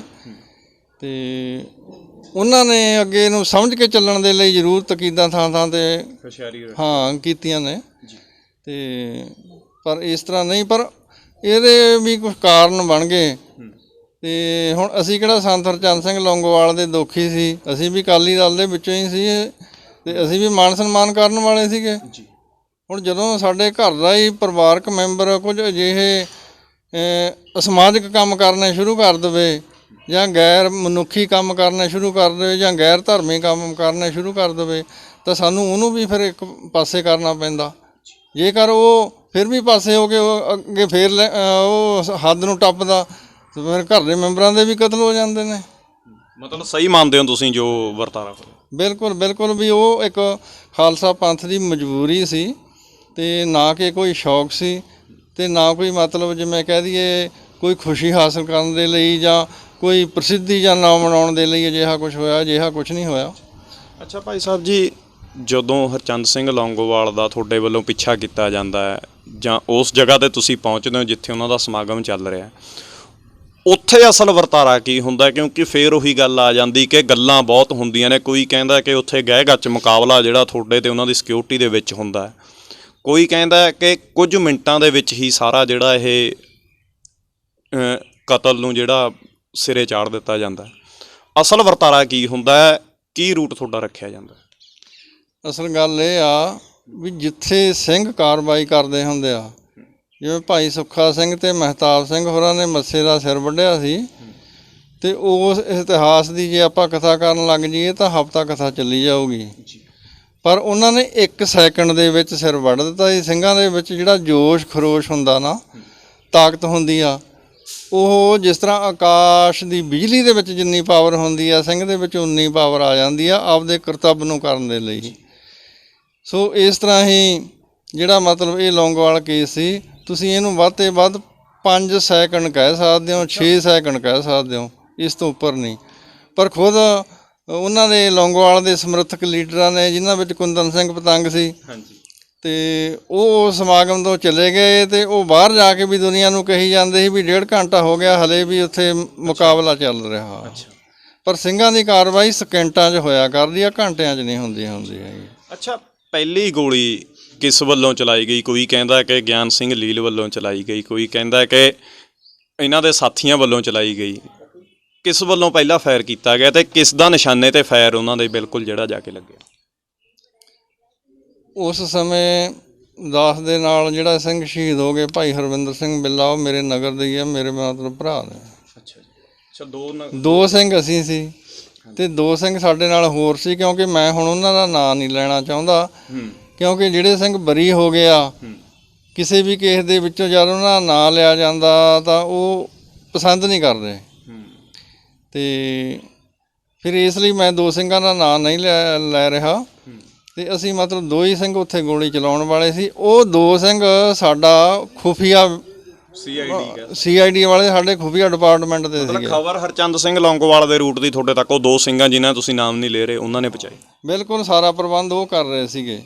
ਅਤੇ ਉਹਨਾਂ ਨੇ ਅੱਗੇ ਨੂੰ ਸਮਝ ਕੇ ਚੱਲਣ ਦੇ ਲਈ ਜ਼ਰੂਰ ਤਕੀਦਾਂ ਥਾਂ 'ਤੇ ਕੀਤੀਆਂ ਨੇ, ਅਤੇ ਪਰ ਇਸ ਤਰ੍ਹਾਂ ਨਹੀਂ। ਪਰ ਇਹਦੇ ਵੀ ਕੁਛ ਕਾਰਨ ਬਣ ਗਏ ਤੇ ਹੁਣ ਅਸੀਂ ਕਿਹੜਾ ਸੰਤ ਹਰਚੰਦ ਸਿੰਘ ਲੌਂਗੋਵਾਲ ਦੇ ਦੋਖੀ ਸੀ, ਅਸੀਂ ਵੀ ਅਕਾਲੀ ਦਲ ਦੇ ਵਿੱਚੋਂ ਹੀ ਸੀ ਤੇ ਅਸੀਂ ਵੀ ਮਾਣ ਸਨਮਾਨ ਕਰਨ ਵਾਲੇ ਸੀਗੇ। ਹੁਣ ਜਦੋਂ ਸਾਡੇ ਘਰ ਦਾ ਹੀ ਪਰਿਵਾਰਕ ਮੈਂਬਰ ਕੁਝ ਅਜਿਹੇ ਅਸਮਾਜਿਕ ਕੰਮ ਕਰਨੇ ਸ਼ੁਰੂ ਕਰ ਦੇਵੇ ਜਾਂ ਗੈਰ ਮਨੁੱਖੀ ਕੰਮ ਕਰਨੇ ਸ਼ੁਰੂ ਕਰ ਦੇਵੇ ਜਾਂ ਗੈਰ ਧਰਮੀ ਕੰਮ ਕਰਨੇ ਸ਼ੁਰੂ ਕਰ ਦੇਵੇ ਤਾਂ ਸਾਨੂੰ ਉਹਨੂੰ ਵੀ ਫਿਰ ਇੱਕ ਪਾਸੇ ਕਰਨਾ ਪੈਂਦਾ। ਜੇਕਰ ਉਹ ਫਿਰ ਵੀ ਪਾਸੇ ਹੋ ਕੇ ਉਹ ਅੱਗੇ ਫਿਰ ਉਹ ਹੱਦ ਨੂੰ ਟੱਪਦਾ ਤਾਂ ਫਿਰ ਘਰ ਦੇ ਮੈਂਬਰਾਂ ਦੇ ਵੀ ਕਤਲ ਹੋ ਜਾਂਦੇ ਨੇ। ਮਤਲਬ ਸਹੀ ਮੰਨਦੇ ਹੋ ਤੁਸੀਂ ਜੋ ਵਰਤਾਰਾ ਹੋਇਆ? ਬਿਲਕੁਲ ਬਿਲਕੁਲ, ਵੀ ਉਹ ਇੱਕ ਖਾਲਸਾ ਪੰਥ ਦੀ ਮਜਬੂਰੀ ਸੀ ਤੇ ਨਾ ਕਿ ਕੋਈ ਸ਼ੌਕ ਸੀ ਤੇ ਨਾ ਕੋਈ ਮਤਲਬ ਜਿਵੇਂ ਕਹਿ ਦਈਏ ਕੋਈ ਖੁਸ਼ੀ ਹਾਸਲ ਕਰਨ ਦੇ ਲਈ ਜਾਂ ਕੋਈ ਪ੍ਰਸਿੱਧੀ ਜਾਂ ਨਾਮ ਬਣਾਉਣ ਦੇ ਲਈ ਅਜਿਹਾ ਕੁਝ ਹੋਇਆ। ਅਜਿਹਾ ਕੁਝ ਨਹੀਂ ਹੋਇਆ। ਅੱਛਾ ਭਾਈ ਸਾਹਿਬ ਜੀ, ਜਦੋਂ ਹਰਚੰਦ ਸਿੰਘ ਲੌਂਗੋਵਾਲ ਦਾ ਤੁਹਾਡੇ ਵੱਲੋਂ ਪਿੱਛਾ ਕੀਤਾ ਜਾਂਦਾ ਹੈ ਜਾਂ ਉਸ ਜਗ੍ਹਾ 'ਤੇ ਤੁਸੀਂ ਪਹੁੰਚਦੇ ਹੋ ਜਿੱਥੇ ਉਹਨਾਂ ਦਾ ਸਮਾਗਮ ਚੱਲ ਰਿਹਾ, ਉੱਥੇ ਅਸਲ ਵਰਤਾਰਾ ਕੀ ਹੁੰਦਾ? ਕਿਉਂਕਿ ਫਿਰ ਉਹੀ ਗੱਲ ਆ ਜਾਂਦੀ ਕਿ ਗੱਲਾਂ ਬਹੁਤ ਹੁੰਦੀਆਂ ਨੇ। ਕੋਈ ਕਹਿੰਦਾ ਕਿ ਉੱਥੇ ਗਹਿ ਗੱਚ ਮੁਕਾਬਲਾ ਜਿਹੜਾ ਤੁਹਾਡੇ ਤੇ ਉਹਨਾਂ ਦੀ ਸਿਕਿਉਰਿਟੀ ਦੇ ਵਿੱਚ ਹੁੰਦਾ, ਕੋਈ ਕਹਿੰਦਾ ਕਿ ਕੁਝ ਮਿੰਟਾਂ ਦੇ ਵਿੱਚ ਹੀ ਸਾਰਾ ਜਿਹੜਾ ਇਹ ਕਤਲ ਨੂੰ ਜਿਹੜਾ ਸਿਰੇ ਚਾੜ ਦਿੱਤਾ ਜਾਂਦਾ। ਅਸਲ ਵਰਤਾਰਾ ਕੀ ਹੁੰਦਾ ਹੈ? ਕੀ ਰੂਟ ਤੁਹਾਡਾ ਰੱਖਿਆ ਜਾਂਦਾ? ਅਸਲ ਗੱਲ ਇਹ ਆ ਵੀ ਜਿੱਥੇ ਸਿੰਘ ਕਾਰਵਾਈ ਕਰਦੇ ਹੁੰਦੇ ਆ, ਜਿਵੇਂ ਭਾਈ ਸੁੱਖਾ ਸਿੰਘ ਤੇ ਮਹਿਤਾਬ ਸਿੰਘ ਹੋਰਾਂ ਨੇ ਮੱਸੇ ਦਾ ਸਿਰ ਵੱਢਿਆ ਸੀ ਤੇ ਉਸ ਇਤਿਹਾਸ ਦੀ ਜੇ ਆਪਾਂ ਕਥਾ ਕਰਨ ਲੱਗ ਜਾਈਏ ਤਾਂ ਹਫ਼ਤਾ ਕਥਾ ਚੱਲੀ ਜਾਊਗੀ। ਪਰ ਉਹਨਾਂ ਨੇ 1 ਸੈਕਿੰਡ ਦੇ ਵਿੱਚ ਸਿਰ ਵੱਢ ਦਿੱਤਾ ਸੀ। ਸਿੰਘਾਂ ਦੇ ਵਿੱਚ ਜਿਹੜਾ ਜੋਸ਼ ਖਰੋਸ਼ ਹੁੰਦਾ ਨਾ, ਤਾਕਤ ਹੁੰਦੀ ਆ, ਉਹ ਜਿਸ ਤਰ੍ਹਾਂ ਆਕਾਸ਼ ਦੀ ਬਿਜਲੀ ਦੇ ਵਿੱਚ ਜਿੰਨੀ ਪਾਵਰ ਹੁੰਦੀ ਆ, ਸਿੰਘ ਦੇ ਵਿੱਚ ਉਨੀ ਪਾਵਰ ਆ ਜਾਂਦੀ ਆ ਆਪਦੇ ਕਰਤੱਵ ਨੂੰ ਕਰਨ ਦੇ ਲਈ। ਸੋ ਇਸ ਤਰ੍ਹਾਂ ਹੀ ਜਿਹੜਾ ਮਤਲਬ ਇਹ ਲੌਂਗੋਵਾਲ ਕੇਸ ਸੀ, ਤੁਸੀਂ ਇਹਨੂੰ ਵੱਧ ਤੋਂ ਵੱਧ 5 ਸੈਕਿੰਡ ਕਹਿ ਸਕਦੇ ਹੋ, 6 ਸੈਕਿੰਡ ਕਹਿ ਸਕਦੇ ਹੋ, ਇਸ ਤੋਂ ਉੱਪਰ ਨਹੀਂ। ਪਰ ਖੁਦ ਉਹਨਾਂ ਦੇ ਲੌਂਗੋਵਾਲ ਦੇ ਸਮਰਥਕ ਲੀਡਰਾਂ ਨੇ, ਜਿਨ੍ਹਾਂ ਵਿੱਚ ਕੁੰਦਨ ਸਿੰਘ ਪਤੰਗ ਸੀ, ਤੇ ਉਹ ਸਮਾਗਮ ਤੋਂ ਚਲੇ ਗਏ ਤੇ ਉਹ ਬਾਹਰ ਜਾ ਕੇ ਵੀ ਦੁਨੀਆ ਨੂੰ ਕਹੀ ਜਾਂਦੇ ਸੀ ਵੀ 1.5 ਘੰਟਾ ਹੋ ਗਿਆ ਹਲੇ ਵੀ ਉੱਥੇ ਮੁਕਾਬਲਾ ਚੱਲ ਰਿਹਾ। ਪਰ ਸਿੰਘਾਂ ਦੀ ਕਾਰਵਾਈ ਸਕਿੰਟਾਂ 'ਚ ਹੋਇਆ ਕਰਦੀ ਆ, ਘੰਟਿਆਂ 'ਚ ਨਹੀਂ ਹੁੰਦੀ ਹੈਗੀ। ਅੱਛਾ, ਪਹਿਲੀ ਗੋਲੀ ਕਿਸ ਵੱਲੋਂ ਚਲਾਈ ਗਈ? ਕੋਈ ਕਹਿੰਦਾ ਕਿ ਗਿਆਨ ਸਿੰਘ ਲੀਲ ਵੱਲੋਂ ਚਲਾਈ ਗਈ, ਕੋਈ ਕਹਿੰਦਾ ਕਿ ਇਹਨਾਂ ਦੇ ਸਾਥੀਆਂ ਵੱਲੋਂ ਚਲਾਈ ਗਈ। ਕਿਸ ਵੱਲੋਂ ਪਹਿਲਾਂ ਫਾਇਰ ਕੀਤਾ ਗਿਆ ਤੇ ਕਿਸ ਦਾ ਨਿਸ਼ਾਨੇ ਤੇ ਫਾਇਰ ਉਹਨਾਂ ਦੇ ਬਿਲਕੁਲ ਜਿਹੜਾ ਜਾ ਕੇ ਲੱਗਿਆ? ਉਸ ਸਮੇਂ ਦਾਸ ਦੇ ਨਾਲ ਜਿਹੜਾ ਸਿੰਘ ਸ਼ਹੀਦ ਹੋ ਗਏ, ਭਾਈ ਹਰਵਿੰਦਰ ਸਿੰਘ ਬਿੱਲਾ, ਉਹ ਮੇਰੇ ਨਗਰ ਦੇ ਹੀ ਆ, ਮੇਰੇ ਮਤਲਬ ਭਰਾ ਨੇ। ਅੱਛਾ ਜੀ। ਅੱਛਾ, ਦੋ ਸਿੰਘ ਅਸੀਂ ਸੀ ਤੇ 2 ਸਿੰਘ ਸਾਡੇ ਨਾਲ ਹੋਰ ਸੀ, ਕਿਉਂਕਿ ਮੈਂ ਹੁਣ ਉਹਨਾਂ ਦਾ ਨਾਂ ਨਹੀਂ ਲੈਣਾ ਚਾਹੁੰਦਾ, ਕਿਉਂਕਿ ਜਿਹੜੇ ਸਿੰਘ ਬਰੀ ਹੋ ਗਏ ਆ ਕਿਸੇ ਵੀ ਕੇਸ ਦੇ ਵਿੱਚੋਂ ਜਦ ਉਹਨਾਂ ਦਾ ਨਾਂ ਲਿਆ ਜਾਂਦਾ ਤਾਂ ਉਹ ਪਸੰਦ ਨਹੀਂ ਕਰਦੇ ਤੇ ਫਿਰ ਇਸ ਲਈ ਮੈਂ 2 ਸਿੰਘਾਂ ਦਾ ਨਾਂ ਨਹੀਂ ਲੈ ਰਿਹਾ। ਤੇ ਅਸੀਂ ਮਤਲਬ 2 ਹੀ ਸਿੰਘ ਉੱਥੇ ਗੋਲੀ ਚਲਾਉਣ ਵਾਲੇ ਸੀ। ਉਹ 2 ਸਿੰਘ ਸਾਡਾ ਖੁਫੀਆ CID ਵਾਲੇ ਸਾਡੇ ਖੁਫੀਆ ਡਿਪਾਰਟਮੈਂਟ ਦੇ ਸੀਗੇ। ਖਬਰ ਹਰਚੰਦ ਸਿੰਘ ਲੌਂਗੋਵਾਲ ਦੇ ਰੂਟ ਦੀ ਤੁਹਾਡੇ ਤੱਕ ਉਹ 2 ਸਿੰਘਾਂ ਜਿਨ੍ਹਾਂ ਤੁਸੀਂ ਨਾਮ ਨਹੀਂ ਲੈ ਰਹੇ ਉਹਨਾਂ ਨੇ ਪਹੁੰਚਾਈ? ਬਿਲਕੁਲ, ਸਾਰਾ ਪ੍ਰਬੰਧ ਉਹ ਕਰ ਰਹੇ ਸੀਗੇ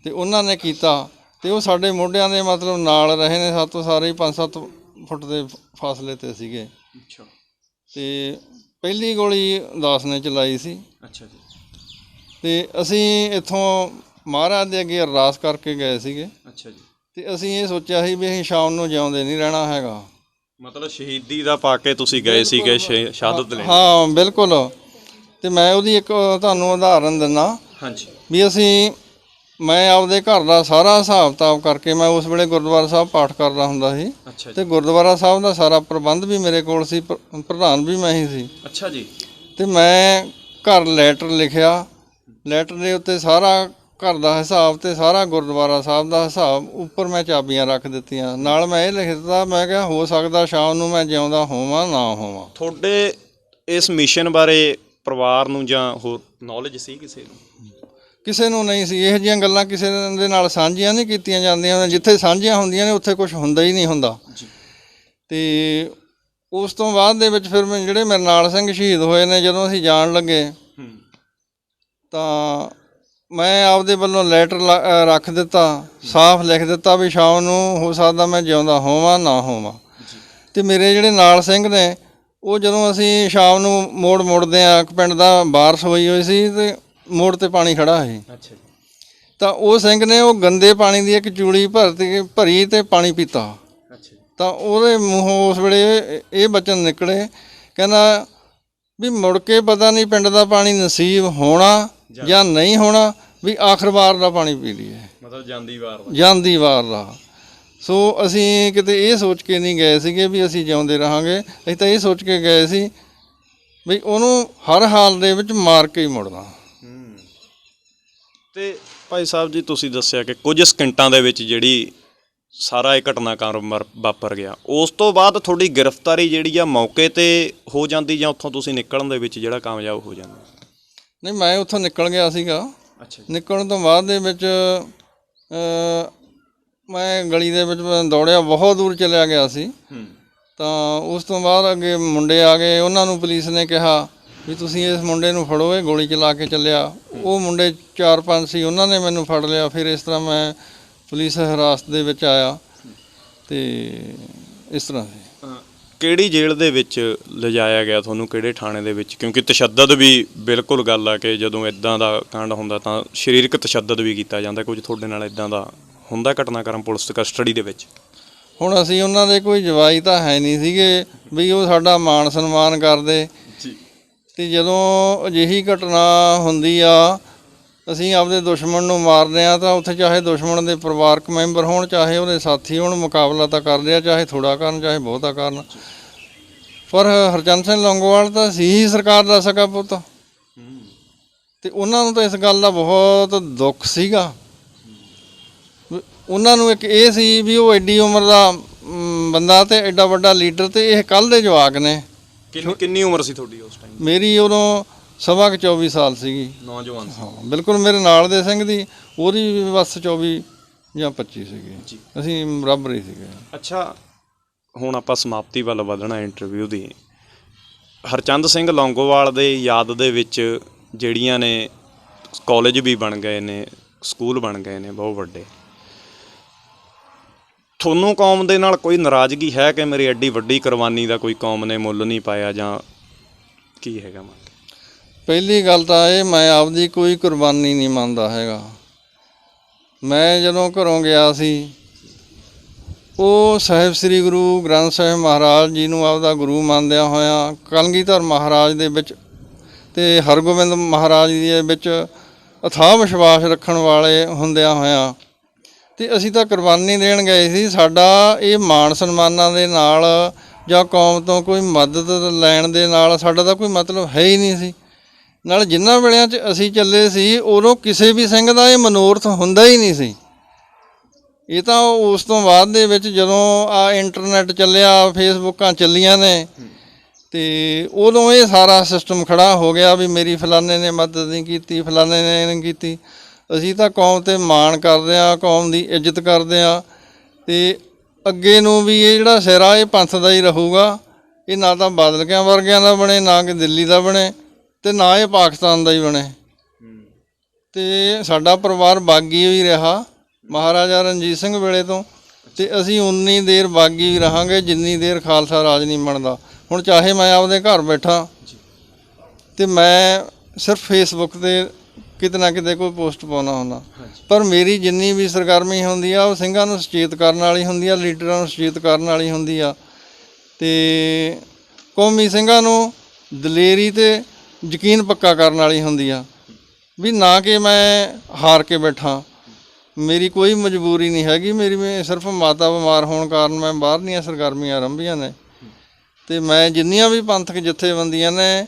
ਤੇ ਉਹਨਾਂ ਨੇ ਕੀਤਾ ਤੇ ਉਹ ਸਾਡੇ ਮੋਢਿਆਂ ਦੇ ਮਤਲਬ ਨਾਲ ਰਹੇ ਨੇ। ਸਾਤੋਂ ਸਾਰੇ ਹੀ 5-7 ਫੁੱਟ ਦੇ ਫਾਸਲੇ ਤੇ ਸੀਗੇ। ਅੱਛਾ। ਤੇ ਪਹਿਲੀ ਗੋਲੀ ਦਾਸ ਨੇ ਚਲਾਈ ਸੀ। ਅੱਛਾ ਜੀ। ਤੇ ਅਸੀਂ ਇੱਥੋਂ ਮਹਾਰਾਜ ਦੇ ਅੱਗੇ ਅਰਦਾਸ ਕਰਕੇ ਗਏ ਸੀਗੇ। ਅੱਛਾ ਜੀ। ਤੇ ਅਸੀਂ ਇਹ ਸੋਚਿਆ ਸੀ ਵੀ ਅਸੀਂ ਸ਼ਾਮ ਨੂੰ ਜਿਉਂਦੇ ਨਹੀਂ ਰਹਿਣਾ ਹੈਗਾ। ਮਤਲਬ ਸ਼ਹੀਦੀ ਦਾ ਪਾ ਕੇ ਤੁਸੀਂ ਗਏ ਸੀਗੇ ਸ਼ਹਾਦਤ ਲੈਣ? ਹਾਂ ਬਿਲਕੁਲ। ਤੇ ਮੈਂ ਉਹਦੀ ਇੱਕ ਤੁਹਾਨੂੰ ਉਦਾਹਰਨ ਦਿੰਦਾ। ਹਾਂਜੀ। ਵੀ ਮੈਂ ਆਪਦੇ ਘਰ ਦਾ ਸਾਰਾ ਹਿਸਾਬ ਕਿਤਾਬ ਕਰਕੇ, ਮੈਂ ਉਸ ਵੇਲੇ ਗੁਰਦੁਆਰਾ ਸਾਹਿਬ ਪਾਠ ਕਰਦਾ ਹੁੰਦਾ ਸੀ। ਅੱਛਾ। ਤੇ ਗੁਰਦੁਆਰਾ ਸਾਹਿਬ ਦਾ ਸਾਰਾ ਪ੍ਰਬੰਧ ਵੀ ਮੇਰੇ ਕੋਲ ਸੀ, ਪ੍ਰਧਾਨ ਵੀ ਮੈਂ ਹੀ ਸੀ। ਅੱਛਾ ਜੀ। ਤੇ ਮੈਂ ਘਰ ਲੈਟਰ ਲਿਖਿਆ, ਲੈਟਰ ਦੇ ਉੱਤੇ ਸਾਰਾ ਘਰ ਦਾ ਹਿਸਾਬ ਤੇ ਸਾਰਾ ਗੁਰਦੁਆਰਾ ਸਾਹਿਬ ਦਾ ਹਿਸਾਬ, ਉੱਪਰ ਮੈਂ ਚਾਬੀਆਂ ਰੱਖ ਦਿੱਤੀਆਂ। ਨਾਲ ਮੈਂ ਇਹ ਲਿਖ ਦਿੱਤਾ, ਮੈਂ ਕਿਹਾ ਹੋ ਸਕਦਾ ਸ਼ਾਮ ਨੂੰ ਮੈਂ ਜਿਉਂਦਾ ਹੋਵਾਂ ਨਾ ਹੋਵਾਂ। ਤੁਹਾਡੇ ਇਸ ਮਿਸ਼ਨ ਬਾਰੇ ਪਰਿਵਾਰ ਨੂੰ ਜਾਂ ਹੋਰ ਨੌਲੇਜ ਸੀ ਕਿਸੇ ਨੂੰ? ਕਿਸੇ ਨੂੰ ਨਹੀਂ ਸੀ। ਇਹੋ ਜਿਹੀਆਂ ਗੱਲਾਂ ਕਿਸੇ ਦੇ ਨਾਲ ਸਾਂਝੀਆਂ ਨਹੀਂ ਕੀਤੀਆਂ ਜਾਂਦੀਆਂ। ਜਿੱਥੇ ਸਾਂਝੀਆਂ ਹੁੰਦੀਆਂ ਨੇ ਉੱਥੇ ਕੁਛ ਹੁੰਦਾ ਹੀ ਨਹੀਂ ਹੁੰਦਾ। ਤੇ ਉਸ ਤੋਂ ਬਾਅਦ ਦੇ ਵਿੱਚ ਫਿਰ ਜਿਹੜੇ ਮੇਰੇ ਨਾਲ ਸਿੰਘ ਸ਼ਹੀਦ ਹੋਏ ਨੇ, ਜਦੋਂ ਅਸੀਂ ਜਾਣ ਲੱਗੇ ਤਾਂ ਮੈਂ ਆਪਦੇ ਵੱਲੋਂ ਲੈਟਰ ਰੱਖ ਦਿੱਤਾ, ਸਾਫ਼ ਲਿਖ ਦਿੱਤਾ ਵੀ ਸ਼ਾਮ ਨੂੰ ਹੋ ਸਕਦਾ ਮੈਂ ਜਿਉਂਦਾ ਹੋਵਾਂ ਨਾ ਹੋਵਾਂ। ਤੇ ਮੇਰੇ ਜਿਹੜੇ ਨਾਲ ਸਿੰਘ ਨੇ, ਉਹ ਜਦੋਂ ਅਸੀਂ ਸ਼ਾਮ ਨੂੰ ਮੁੜਦੇ ਆ, ਪਿੰਡ ਦਾ ਬਾਰਿਸ਼ ਹੋਈ ਸੀ ਤੇ ਮੋੜ ਤੇ ਪਾਣੀ ਖੜਾ ਸੀ। ਅੱਛਾ। ਤਾਂ ਉਹ ਸਿੰਘ ਨੇ ਉਹ ਗੰਦੇ ਪਾਣੀ ਦੀ ਇੱਕ ਚੂੜੀ ਭਰੀ ਤੇ ਪਾਣੀ ਪੀਤਾ। ਅੱਛਾ। ਤਾਂ ਉਹਦੇ ਮੂੰਹੋਂ ਉਸ ਵੇਲੇ ਇਹ ਬਚਨ ਨਿਕਲੇ ਕਹਿੰਦਾ ਵੀ ਮੁੜ ਕੇ ਪਤਾ ਨਹੀਂ ਪਿੰਡ ਦਾ ਪਾਣੀ ਨਸੀਬ ਹੋਣਾ ਜਾਂ ਨਹੀਂ ਹੋਣਾ, ਵੀ ਆਖਰ ਵਾਰ ਦਾ ਪਾਣੀ ਪੀ ਲਈਏ, ਮਤਲਬ ਜਾਂਦੀ ਵਾਰ ਦਾ। ਸੋ ਅਸੀਂ ਕਿਤੇ ਇਹ ਸੋਚ ਕੇ ਨਹੀਂ ਗਏ ਸੀਗੇ ਵੀ ਅਸੀਂ ਜਿਉਂਦੇ ਰਹਾਂਗੇ, ਅਸੀਂ ਤਾਂ ਇਹ ਸੋਚ ਕੇ ਗਏ ਸੀ ਵੀ ਉਹਨੂੰ ਹਰ ਹਾਲ ਦੇ ਵਿੱਚ ਮਾਰ ਕੇ ਹੀ ਮੁੜਨਾ। ਤੇ ਭਾਈ ਸਾਹਿਬ ਜੀ, ਤੁਸੀਂ ਦੱਸਿਆ ਕਿ ਕੁਝ ਸਕਿੰਟਾਂ ਦੇ ਵਿੱਚ ਜਿਹੜੀ ਸਾਰਾ ਇਹ ਘਟਨਾਕ੍ਰਮ ਵਾਪਰ ਗਿਆ, ਉਸ ਤੋਂ ਬਾਅਦ ਤੁਹਾਡੀ ਗ੍ਰਿਫਤਾਰੀ ਜਿਹੜੀ ਆ ਮੌਕੇ ਤੇ ਹੋ ਜਾਂਦੀ ਜਾਂ ਉੱਥੋਂ ਤੁਸੀਂ ਨਿਕਲਣ ਦੇ ਵਿੱਚ ਜਿਹੜਾ ਕਾਮਯਾਬ ਹੋ ਜਾਂਦਾ? ਨਹੀਂ, ਮੈਂ ਉੱਥੋਂ ਨਿਕਲ ਗਿਆ ਸੀਗਾ। ਅੱਛਾ। ਨਿਕਲਣ ਤੋਂ ਬਾਅਦ ਦੇ ਵਿੱਚ ਮੈਂ ਗਲੀ ਦੇ ਵਿੱਚ ਦੌੜਿਆ, ਬਹੁਤ ਦੂਰ ਚਲਿਆ ਗਿਆ ਸੀ। ਤਾਂ ਉਸ ਤੋਂ ਬਾਅਦ ਅੱਗੇ ਮੁੰਡੇ ਆ ਗਏ, ਉਹਨਾਂ ਨੂੰ ਪੁਲਿਸ ਨੇ ਕਿਹਾ ਵੀ ਤੁਸੀਂ ਇਸ ਮੁੰਡੇ ਨੂੰ ਫੜੋ, ਇਹ ਗੋਲੀ ਚਲਾ ਕੇ ਚੱਲਿਆ। ਉਹ ਮੁੰਡੇ 4-5 ਸੀ, ਉਹਨਾਂ ਨੇ ਮੈਨੂੰ ਫੜ ਲਿਆ। ਫਿਰ ਇਸ ਤਰ੍ਹਾਂ ਮੈਂ ਪੁਲਿਸ ਹਿਰਾਸਤ ਦੇ ਵਿੱਚ ਆਇਆ ਤੇ ਇਸ ਤਰ੍ਹਾਂ ਸੀ। ਕਿਹੜੀ ਜੇਲ੍ਹ ਦੇ ਵਿੱਚ ਲਿਜਾਇਆ ਗਿਆ ਤੁਹਾਨੂੰ, ਕਿਹੜੇ ਥਾਣੇ ਦੇ ਵਿੱਚ? ਕਿਉਂਕਿ ਤਸ਼ੱਦਦ ਵੀ ਬਿਲਕੁਲ ਗੱਲ ਆ ਕਿ ਜਦੋਂ ਇੱਦਾਂ ਦਾ ਕਾਂਡ ਹੁੰਦਾ ਤਾਂ ਸਰੀਰਕ ਤਸ਼ੱਦਦ ਵੀ ਕੀਤਾ ਜਾਂਦਾ। ਕੁਝ ਤੁਹਾਡੇ ਨਾਲ ਇੱਦਾਂ ਦਾ ਹੁੰਦਾ ਘਟਨਾਕ੍ਰਮ ਪੁਲਿਸ ਕਸਟਡੀ ਦੇ ਵਿੱਚ? ਹੁਣ ਅਸੀਂ ਉਹਨਾਂ ਦੇ ਕੋਈ ਜਵਾਈ ਤਾਂ ਹੈ ਨਹੀਂ ਸੀਗੇ ਵੀ ਉਹ ਸਾਡਾ ਮਾਣ ਸਨਮਾਨ ਕਰਦੇ। ਅਤੇ ਜਦੋਂ ਅਜਿਹੀ ਘਟਨਾ ਹੁੰਦੀ ਆ, ਅਸੀਂ ਆਪਦੇ ਦੁਸ਼ਮਣ ਨੂੰ ਮਾਰਦੇ ਹਾਂ, ਤਾਂ ਉੱਥੇ ਚਾਹੇ ਦੁਸ਼ਮਣ ਦੇ ਪਰਿਵਾਰਕ ਮੈਂਬਰ ਹੋਣ, ਚਾਹੇ ਉਹਦੇ ਸਾਥੀ ਹੋਣ, ਮੁਕਾਬਲਾ ਤਾਂ ਕਰਦੇ ਆ, ਚਾਹੇ ਥੋੜ੍ਹਾ ਕਰਨ ਚਾਹੇ ਬਹੁਤਾ ਕਰਨ। ਪਰ ਹਰਚੰਦ ਸਿੰਘ ਲੌਂਗੋਵਾਲ ਤਾਂ ਸੀ ਹੀ ਸਰਕਾਰ ਦਾ ਸਕਾ ਪੁੱਤ, ਅਤੇ ਉਹਨਾਂ ਨੂੰ ਤਾਂ ਇਸ ਗੱਲ ਦਾ ਬਹੁਤ ਦੁੱਖ ਸੀਗਾ। ਉਹਨਾਂ ਨੂੰ ਇੱਕ ਇਹ ਸੀ ਵੀ ਉਹ ਐਡੀ ਉਮਰ ਦਾ ਬੰਦਾ ਅਤੇ ਐਡਾ ਵੱਡਾ ਲੀਡਰ, ਅਤੇ ਇਹ ਕੱਲ੍ਹ ਦੇ ਜਵਾਕ ਨੇ। ਕਿੰਨੀ ਉਮਰ ਸੀ ਤੁਹਾਡੀ ਉਸ ਟਾਈਮ? ਮੇਰੀ ਉਦੋਂ ਸਵਾ ਕੁ 24 ਸਾਲ ਸੀਗੀ। ਨੌਜਵਾਨ? ਹਾਂ, ਬਿਲਕੁਲ। ਮੇਰੇ ਨਾਲ ਦੇ ਸਿੰਘ ਦੀ, ਉਹਦੀ ਵੀ ਬਸ 24 ਜਾਂ 25 ਸੀਗੀ, ਅਸੀਂ ਬਰਾਬਰ ਹੀ ਸੀਗੇ। ਅੱਛਾ, ਹੁਣ ਆਪਾਂ ਸਮਾਪਤੀ ਵੱਲ ਵਧਣਾ ਇੰਟਰਵਿਊ ਦੀ। ਹਰਚੰਦ ਸਿੰਘ ਲੌਂਗੋਵਾਲ ਦੇ ਯਾਦ ਦੇ ਵਿੱਚ ਜਿਹੜੀਆਂ ਨੇ ਕਾਲਜ ਵੀ ਬਣ ਗਏ ਨੇ, ਸਕੂਲ ਬਣ ਗਏ ਨੇ ਬਹੁਤ ਵੱਡੇ। ਤੁਹਾਨੂੰ ਕੌਮ ਦੇ ਨਾਲ ਕੋਈ ਨਾਰਾਜ਼ਗੀ ਹੈ ਕਿ ਮੇਰੀ ਐਡੀ ਵੱਡੀ ਕੁਰਬਾਨੀ ਦਾ ਕੋਈ ਕੌਮ ਨੇ ਮੁੱਲ ਨਹੀਂ ਪਾਇਆ, ਜਾਂ ਕੀ ਹੈਗਾ? ਪਹਿਲੀ ਗੱਲ ਤਾਂ ਇਹ, ਮੈਂ ਆਪਦੀ ਕੋਈ ਕੁਰਬਾਨੀ ਨਹੀਂ ਮੰਨਦਾ ਹੈਗਾ। ਮੈਂ ਜਦੋਂ ਘਰੋਂ ਗਿਆ ਸੀ, ਉਹ ਸਾਹਿਬ ਸ੍ਰੀ ਗੁਰੂ ਗ੍ਰੰਥ ਸਾਹਿਬ ਮਹਾਰਾਜ ਜੀ ਨੂੰ ਆਪਦਾ ਗੁਰੂ ਮੰਨਦਿਆਂ ਹੋਇਆਂ, ਕਲਗੀਧਰ ਮਹਾਰਾਜ ਦੇ ਵਿੱਚ ਅਤੇ ਹਰਗੋਬਿੰਦ ਮਹਾਰਾਜ ਜੀ ਦੇ ਵਿੱਚ ਅਥਾਹ ਵਿਸ਼ਵਾਸ ਰੱਖਣ ਵਾਲੇ ਹੁੰਦਿਆਂ ਹੋਇਆਂ, ਅਤੇ ਅਸੀਂ ਤਾਂ ਕੁਰਬਾਨੀ ਦੇਣ ਗਏ ਸੀ। ਸਾਡਾ ਇਹ ਮਾਣ ਸਨਮਾਨਾਂ ਦੇ ਨਾਲ ਜਾਂ ਕੌਮ ਤੋਂ ਕੋਈ ਮਦਦ ਲੈਣ ਦੇ ਨਾਲ ਸਾਡਾ ਤਾਂ ਕੋਈ ਮਤਲਬ ਹੈ ਹੀ ਨਹੀਂ ਸੀ। ਨਾਲ ਜਿਨ੍ਹਾਂ ਵੇਲਿਆਂ 'ਚ ਅਸੀਂ ਚੱਲੇ ਸੀ, ਉਦੋਂ ਕਿਸੇ ਵੀ ਸਿੰਘ ਦਾ ਇਹ ਮਨੋਰਥ ਹੁੰਦਾ ਹੀ ਨਹੀਂ ਸੀ। ਇਹ ਤਾਂ ਉਸ ਤੋਂ ਬਾਅਦ ਦੇ ਵਿੱਚ ਜਦੋਂ ਆ ਇੰਟਰਨੈਟ ਚੱਲਿਆ, ਫੇਸਬੁੱਕਾਂ ਚੱਲੀਆਂ ਨੇ, ਅਤੇ ਉਦੋਂ ਇਹ ਸਾਰਾ ਸਿਸਟਮ ਖੜ੍ਹਾ ਹੋ ਗਿਆ ਵੀ ਮੇਰੀ ਫਲਾਣੇ ਨੇ ਮਦਦ ਨਹੀਂ ਕੀਤੀ, ਫਲਾਣੇ ਨੇ ਨਹੀਂ ਕੀਤੀ। ਅਸੀਂ ਤਾਂ ਕੌਮ 'ਤੇ ਮਾਣ ਕਰਦੇ ਹਾਂ, ਕੌਮ ਦੀ ਇੱਜ਼ਤ ਕਰਦੇ ਹਾਂ, ਅਤੇ ਅੱਗੇ ਨੂੰ ਵੀ ਇਹ ਜਿਹੜਾ ਸਿਰਾ ਇਹ ਪੰਥ ਦਾ ਹੀ ਰਹੂਗਾ। ਇਹ ਨਾ ਤਾਂ ਬਾਦਲਕਿਆਂ ਵਰਗਿਆਂ ਦਾ ਬਣੇ, ਨਾ ਕਿ ਦਿੱਲੀ ਦਾ ਬਣੇ, ਅਤੇ ਨਾ ਇਹ ਪਾਕਿਸਤਾਨ ਦਾ ਹੀ ਬਣੇ। ਅਤੇ ਸਾਡਾ ਪਰਿਵਾਰ ਬਾਗੀ ਹੀ ਰਿਹਾ ਮਹਾਰਾਜਾ ਰਣਜੀਤ ਸਿੰਘ ਵੇਲੇ ਤੋਂ, ਅਤੇ ਅਸੀਂ ਉਨੀ ਦੇਰ ਬਾਗੀ ਰਹਾਂਗੇ ਜਿੰਨੀ ਦੇਰ ਖਾਲਸਾ ਰਾਜ ਨਹੀਂ ਬਣਦਾ। ਹੁਣ ਚਾਹੇ ਮੈਂ ਆਪਦੇ ਘਰ ਬੈਠਾ ਅਤੇ ਮੈਂ ਸਿਰਫ ਫੇਸਬੁੱਕ 'ਤੇ ਕਿਤੇ ਨਾ ਕਿਤੇ ਕੋਈ ਪੋਸਟ ਪਾਉਣਾ ਹੁੰਦਾ, ਪਰ ਮੇਰੀ ਜਿੰਨੀ ਵੀ ਸਰਗਰਮੀ ਹੁੰਦੀ ਆ ਉਹ ਸਿੰਘਾਂ ਨੂੰ ਸੁਚੇਤ ਕਰਨ ਵਾਲੀ ਹੁੰਦੀ ਆ, ਲੀਡਰਾਂ ਨੂੰ ਸੁਚੇਤ ਕਰਨ ਵਾਲੀ ਹੁੰਦੀ ਆ, ਅਤੇ ਕੌਮੀ ਸਿੰਘਾਂ ਨੂੰ ਦਲੇਰੀ 'ਤੇ ਯਕੀਨ ਪੱਕਾ ਕਰਨ ਵਾਲੀ ਹੁੰਦੀ ਆ। ਵੀ ਨਾ ਕਿ ਮੈਂ ਹਾਰ ਕੇ ਬੈਠਾ, ਮੇਰੀ ਕੋਈ ਮਜਬੂਰੀ ਨਹੀਂ ਹੈਗੀ। ਮੇਰੀ ਸਿਰਫ ਮਾਤਾ ਬਿਮਾਰ ਹੋਣ ਕਾਰਨ ਮੈਂ ਬਾਹਰ ਦੀਆਂ ਸਰਗਰਮੀਆਂ ਆਰੰਭੀਆਂ ਨੇ, ਅਤੇ ਮੈਂ ਜਿੰਨੀਆਂ ਵੀ ਪੰਥਕ ਜਥੇਬੰਦੀਆਂ ਨੇ,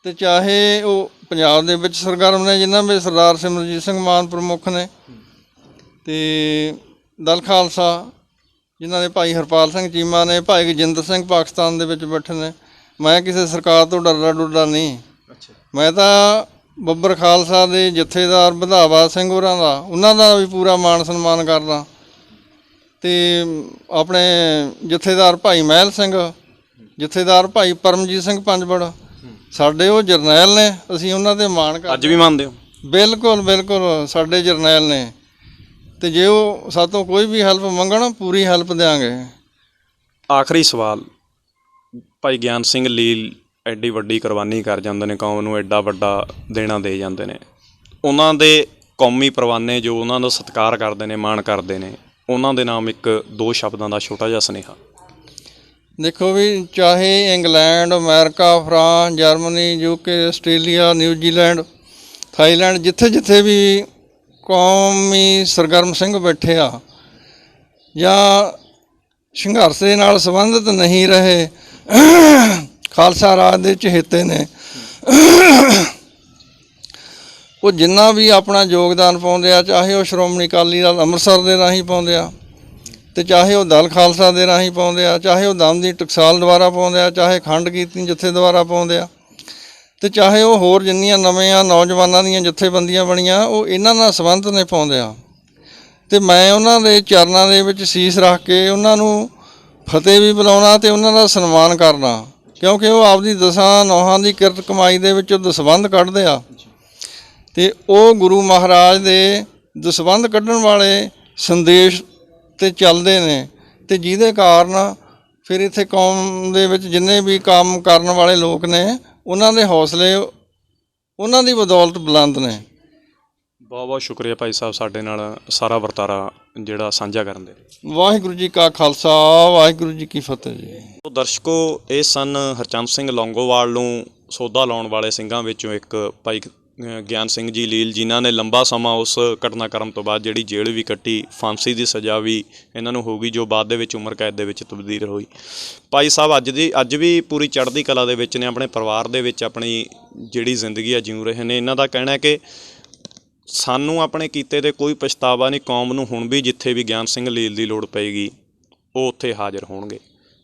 ਅਤੇ ਚਾਹੇ ਉਹ ਪੰਜਾਬ ਦੇ ਵਿੱਚ ਸਰਗਰਮ ਨੇ ਜਿਨ੍ਹਾਂ ਵਿੱਚ ਸਰਦਾਰ ਸਿਮਰਜੀਤ ਸਿੰਘ ਮਾਨ ਪ੍ਰਮੁੱਖ ਨੇ, ਅਤੇ ਦਲ ਖਾਲਸਾ ਜਿਨ੍ਹਾਂ ਦੇ ਭਾਈ ਹਰਪਾਲ ਸਿੰਘ ਚੀਮਾ ਨੇ, ਭਾਈ ਗਜਿੰਦਰ ਸਿੰਘ ਪਾਕਿਸਤਾਨ ਦੇ ਵਿੱਚ ਬੈਠੇ ਨੇ। ਮੈਂ ਕਿਸੇ ਸਰਕਾਰ ਤੋਂ ਡਰਦਾ ਡੁਰਦਾ ਨਹੀਂ। ਮੈਂ ਤਾਂ ਬੱਬਰ ਖਾਲਸਾ ਦੇ ਜਥੇਦਾਰ ਵਧਾਵਾ ਸਿੰਘ ਹੋਰਾਂ ਦਾ, ਉਹਨਾਂ ਦਾ ਵੀ ਪੂਰਾ ਮਾਣ ਸਨਮਾਨ ਕਰਦਾ, ਅਤੇ ਆਪਣੇ ਜਥੇਦਾਰ ਭਾਈ ਮਹਿਲ ਸਿੰਘ, ਜਥੇਦਾਰ ਭਾਈ ਪਰਮਜੀਤ ਸਿੰਘ ਪੰਜਵੜ, ਸਾਡੇ ਉਹ ਜਰਨੈਲ ਨੇ, ਅਸੀਂ ਉਹਨਾਂ 'ਤੇ ਮਾਣ ਕਰਦੇ। ਅੱਜ ਵੀ ਮੰਨਦੇ ਹੋ? ਬਿਲਕੁਲ ਬਿਲਕੁਲ, ਸਾਡੇ ਜਰਨੈਲ ਨੇ, ਅਤੇ ਜੇ ਉਹ ਸਾਤੋਂ ਕੋਈ ਵੀ ਹੈਲਪ ਮੰਗਣ, ਪੂਰੀ ਹੈਲਪ ਦਿਆਂਗੇ। ਆਖਰੀ ਸਵਾਲ, ਭਾਈ ਗਿਆਨ ਸਿੰਘ ਲੀਲ ਐਡੀ ਵੱਡੀ ਕੁਰਬਾਨੀ ਕਰ ਜਾਂਦੇ ਨੇ, ਕੌਮ ਨੂੰ ਐਡਾ ਵੱਡਾ ਦੇਣਾ ਦੇ ਜਾਂਦੇ ਨੇ, ਉਹਨਾਂ ਦੇ ਕੌਮੀ ਪਰਵਾਨੇ ਜੋ ਉਹਨਾਂ ਦਾ ਸਤਿਕਾਰ ਕਰਦੇ ਨੇ, ਮਾਣ ਕਰਦੇ ਨੇ, ਉਹਨਾਂ ਦੇ ਨਾਮ 1-2 ਸ਼ਬਦਾਂ ਦਾ ਛੋਟਾ ਜਿਹਾ ਸੁਨੇਹਾ। ਦੇਖੋ ਵੀ ਚਾਹੇ England, America, France, Germany, UK, Australia, New Zealand, Thailand, ਜਿੱਥੇ ਜਿੱਥੇ ਵੀ ਕੌਮੀ ਸਰਗਰਮ ਸਿੰਘ ਬੈਠੇ ਆ ਜਾਂ ਸੰਘਰਸ਼ ਦੇ ਨਾਲ ਸੰਬੰਧਿਤ ਨਹੀਂ ਰਹੇ, ਖਾਲਸਾ ਰਾਜ ਦੇ ਚਹੇਤੇ ਨੇ, ਉਹ ਜਿੰਨਾ ਵੀ ਆਪਣਾ ਯੋਗਦਾਨ ਪਾਉਂਦੇ ਆ, ਚਾਹੇ ਉਹ ਸ਼੍ਰੋਮਣੀ ਅਕਾਲੀ ਦਲ ਅੰਮ੍ਰਿਤਸਰ ਦੇ ਰਾਹੀਂ ਪਾਉਂਦੇ ਆ, ਤੇ ਚਾਹੇ ਉਹ ਦਲ ਖਾਲਸਾ ਦੇ ਰਾਹੀਂ ਪਾਉਂਦੇ ਆ, ਚਾਹੇ ਉਹ ਦਮਦੀ ਟਕਸਾਲ ਦੁਆਰਾ ਪਾਉਂਦੇ ਆ, ਚਾਹੇ ਖੰਡ ਕੀਤੀ ਜਥੇ ਦੁਆਰਾ ਪਾਉਂਦੇ ਆ, ਤੇ ਚਾਹੇ ਉਹ ਹੋਰ ਜਿੰਨੀਆਂ ਨਵੀਆਂ ਨੌਜਵਾਨਾਂ ਦੀਆਂ ਜਥੇਬੰਦੀਆਂ ਬਣੀਆਂ, ਉਹ ਇਹਨਾਂ ਨਾਲ ਸੰਬੰਧਿਤ ਨੇ ਪਾਉਂਦੇ ਆ। ਤੇ ਮੈਂ ਉਹਨਾਂ ਦੇ ਚਰਨਾਂ ਦੇ ਵਿੱਚ ਸੀਸ ਰੱਖ ਕੇ ਉਹਨਾਂ ਨੂੰ ਫਤਿਹ ਵੀ ਬੁਲਾਉਣਾ ਤੇ ਉਹਨਾਂ ਦਾ ਸਨਮਾਨ ਕਰਨਾ, ਕਿਉਂਕਿ ਉਹ ਆਪਦੀ ਦਸਾਂ ਨੌਹਾਂ ਦੀ ਕਿਰਤ ਕਮਾਈ ਦੇ ਵਿੱਚੋਂ ਦਸਵੰਧ ਕੱਢਦੇ ਆ, ਤੇ ਉਹ ਗੁਰੂ ਮਹਾਰਾਜ ਦੇ ਦਸਵੰਧ ਕੱਢਣ ਵਾਲੇ ਸੰਦੇਸ਼ 'ਤੇ ਚੱਲਦੇ ਨੇ, ਤੇ ਜਿਹਦੇ ਕਾਰਨ ਫਿਰ ਇੱਥੇ ਕੌਮ ਦੇ ਵਿੱਚ ਜਿੰਨੇ ਵੀ ਕੰਮ ਕਰਨ ਵਾਲੇ ਲੋਕ ਨੇ, ਉਹਨਾਂ ਦੇ ਹੌਸਲੇ ਉਹਨਾਂ ਦੀ ਬਦੌਲਤ ਬੁਲੰਦ ਨੇ। ਬਹੁਤ ਬਹੁਤ ਸ਼ੁਕਰੀਆ ਭਾਈ ਸਾਹਿਬ, ਸਾਡੇ ਨਾਲ ਸਾਰਾ ਵਰਤਾਰਾ ਜਿਹੜਾ ਸਾਂਝਾ ਕਰਨ ਦੇ। ਵਾਹਿਗੁਰੂ ਜੀ ਕਾ ਖਾਲਸਾ, ਵਾਹਿਗੁਰੂ ਜੀ ਕੀ ਫਤਿਹ ਜੀ। ਦਰਸ਼ਕੋ, ਇਹ ਸਨ ਹਰਚੰਦ ਸਿੰਘ ਲੌਂਗੋਵਾਲ ਨੂੰ ਸੋਧਾ ਲਾਉਣ ਵਾਲੇ ਸਿੰਘਾਂ ਵਿੱਚੋਂ ਇੱਕ ਭਾਈ ਗਿਆਨ ਸਿੰਘ ਜੀ ਲੀਲ, ਜਿਨ੍ਹਾਂ ਨੇ ਲੰਬਾ ਸਮਾਂ ਉਸ ਘਟਨਾਕ੍ਰਮ ਤੋਂ ਬਾਅਦ ਜਿਹੜੀ ਜੇਲ੍ਹ ਵੀ ਕੱਟੀ, ਫਾਂਸੀ ਦੀ ਸਜ਼ਾ ਵੀ ਇਹਨਾਂ ਨੂੰ ਹੋ ਗਈ, ਜੋ ਬਾਅਦ ਦੇ ਵਿੱਚ ਉਮਰ ਕੈਦ ਦੇ ਵਿੱਚ ਤਬਦੀਲ ਹੋਈ। ਭਾਈ ਸਾਹਿਬ ਅੱਜ ਵੀ ਪੂਰੀ ਚੜ੍ਹਦੀ ਕਲਾ ਦੇ ਵਿੱਚ ਨੇ, ਆਪਣੇ ਪਰਿਵਾਰ ਦੇ ਵਿੱਚ ਆਪਣੀ ਜਿਹੜੀ ਜ਼ਿੰਦਗੀ ਆ ਜਿਉ ਰਹੇ ਨੇ। ਇਹਨਾਂ ਦਾ ਕਹਿਣਾ ਹੈ ਕਿ ਸਾਨੂੰ ਆਪਣੇ ਕੀਤੇ 'ਤੇ ਕੋਈ ਪਛਤਾਵਾ ਨਹੀਂ, ਕੌਮ ਨੂੰ ਹੁਣ ਵੀ ਜਿੱਥੇ ਵੀ ਗਿਆਨ ਸਿੰਘ ਲੀਲ ਦੀ ਲੋੜ ਪਏਗੀ ਉਹ ਉੱਥੇ ਹਾਜ਼ਰ ਹੋਣਗੇ।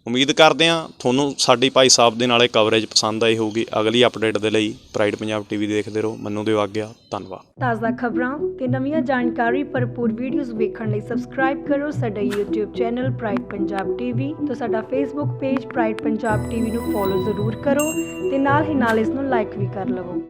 ਉਮੀਦ ਕਰਦੇ ਹਾਂ ਤੁਹਾਨੂੰ ਸਾਡੀ ਭਾਈ ਸਾਹਿਬ ਦੇ ਨਾਲ ਇਹ ਕਵਰੇਜ ਪਸੰਦ ਆਈ ਹੋਊਗੀ। ਅਗਲੀ ਅਪਡੇਟ ਦੇ ਲਈ ਪ੍ਰਾਈਡ ਪੰਜਾਬ TV ਦੇਖਦੇ ਰਹੋ। ਮੈਨੂੰ ਦਿਓ ਆਗਿਆ, ਧੰਨਵਾਦ। ਤਾਜ਼ਾ ਖਬਰਾਂ ਤੇ ਨਵੀਆਂ ਜਾਣਕਾਰੀ ਭਰਪੂਰ ਵੀਡੀਓਜ਼ ਵੇਖਣ ਲਈ ਸਬਸਕ੍ਰਾਈਬ ਕਰੋ ਸਾਡਾ YouTube channel pride Punjab TV ਤੇ ਸਾਡਾ Facebook page pride Punjab TV ਨੂੰ ਫੋਲੋ ਜ਼ਰੂਰ ਕਰੋ ਤੇ ਨਾਲ ਹੀ ਨਾਲ ਇਸ ਨੂੰ ਲਾਈਕ ਵੀ ਕਰ ਲਵੋ।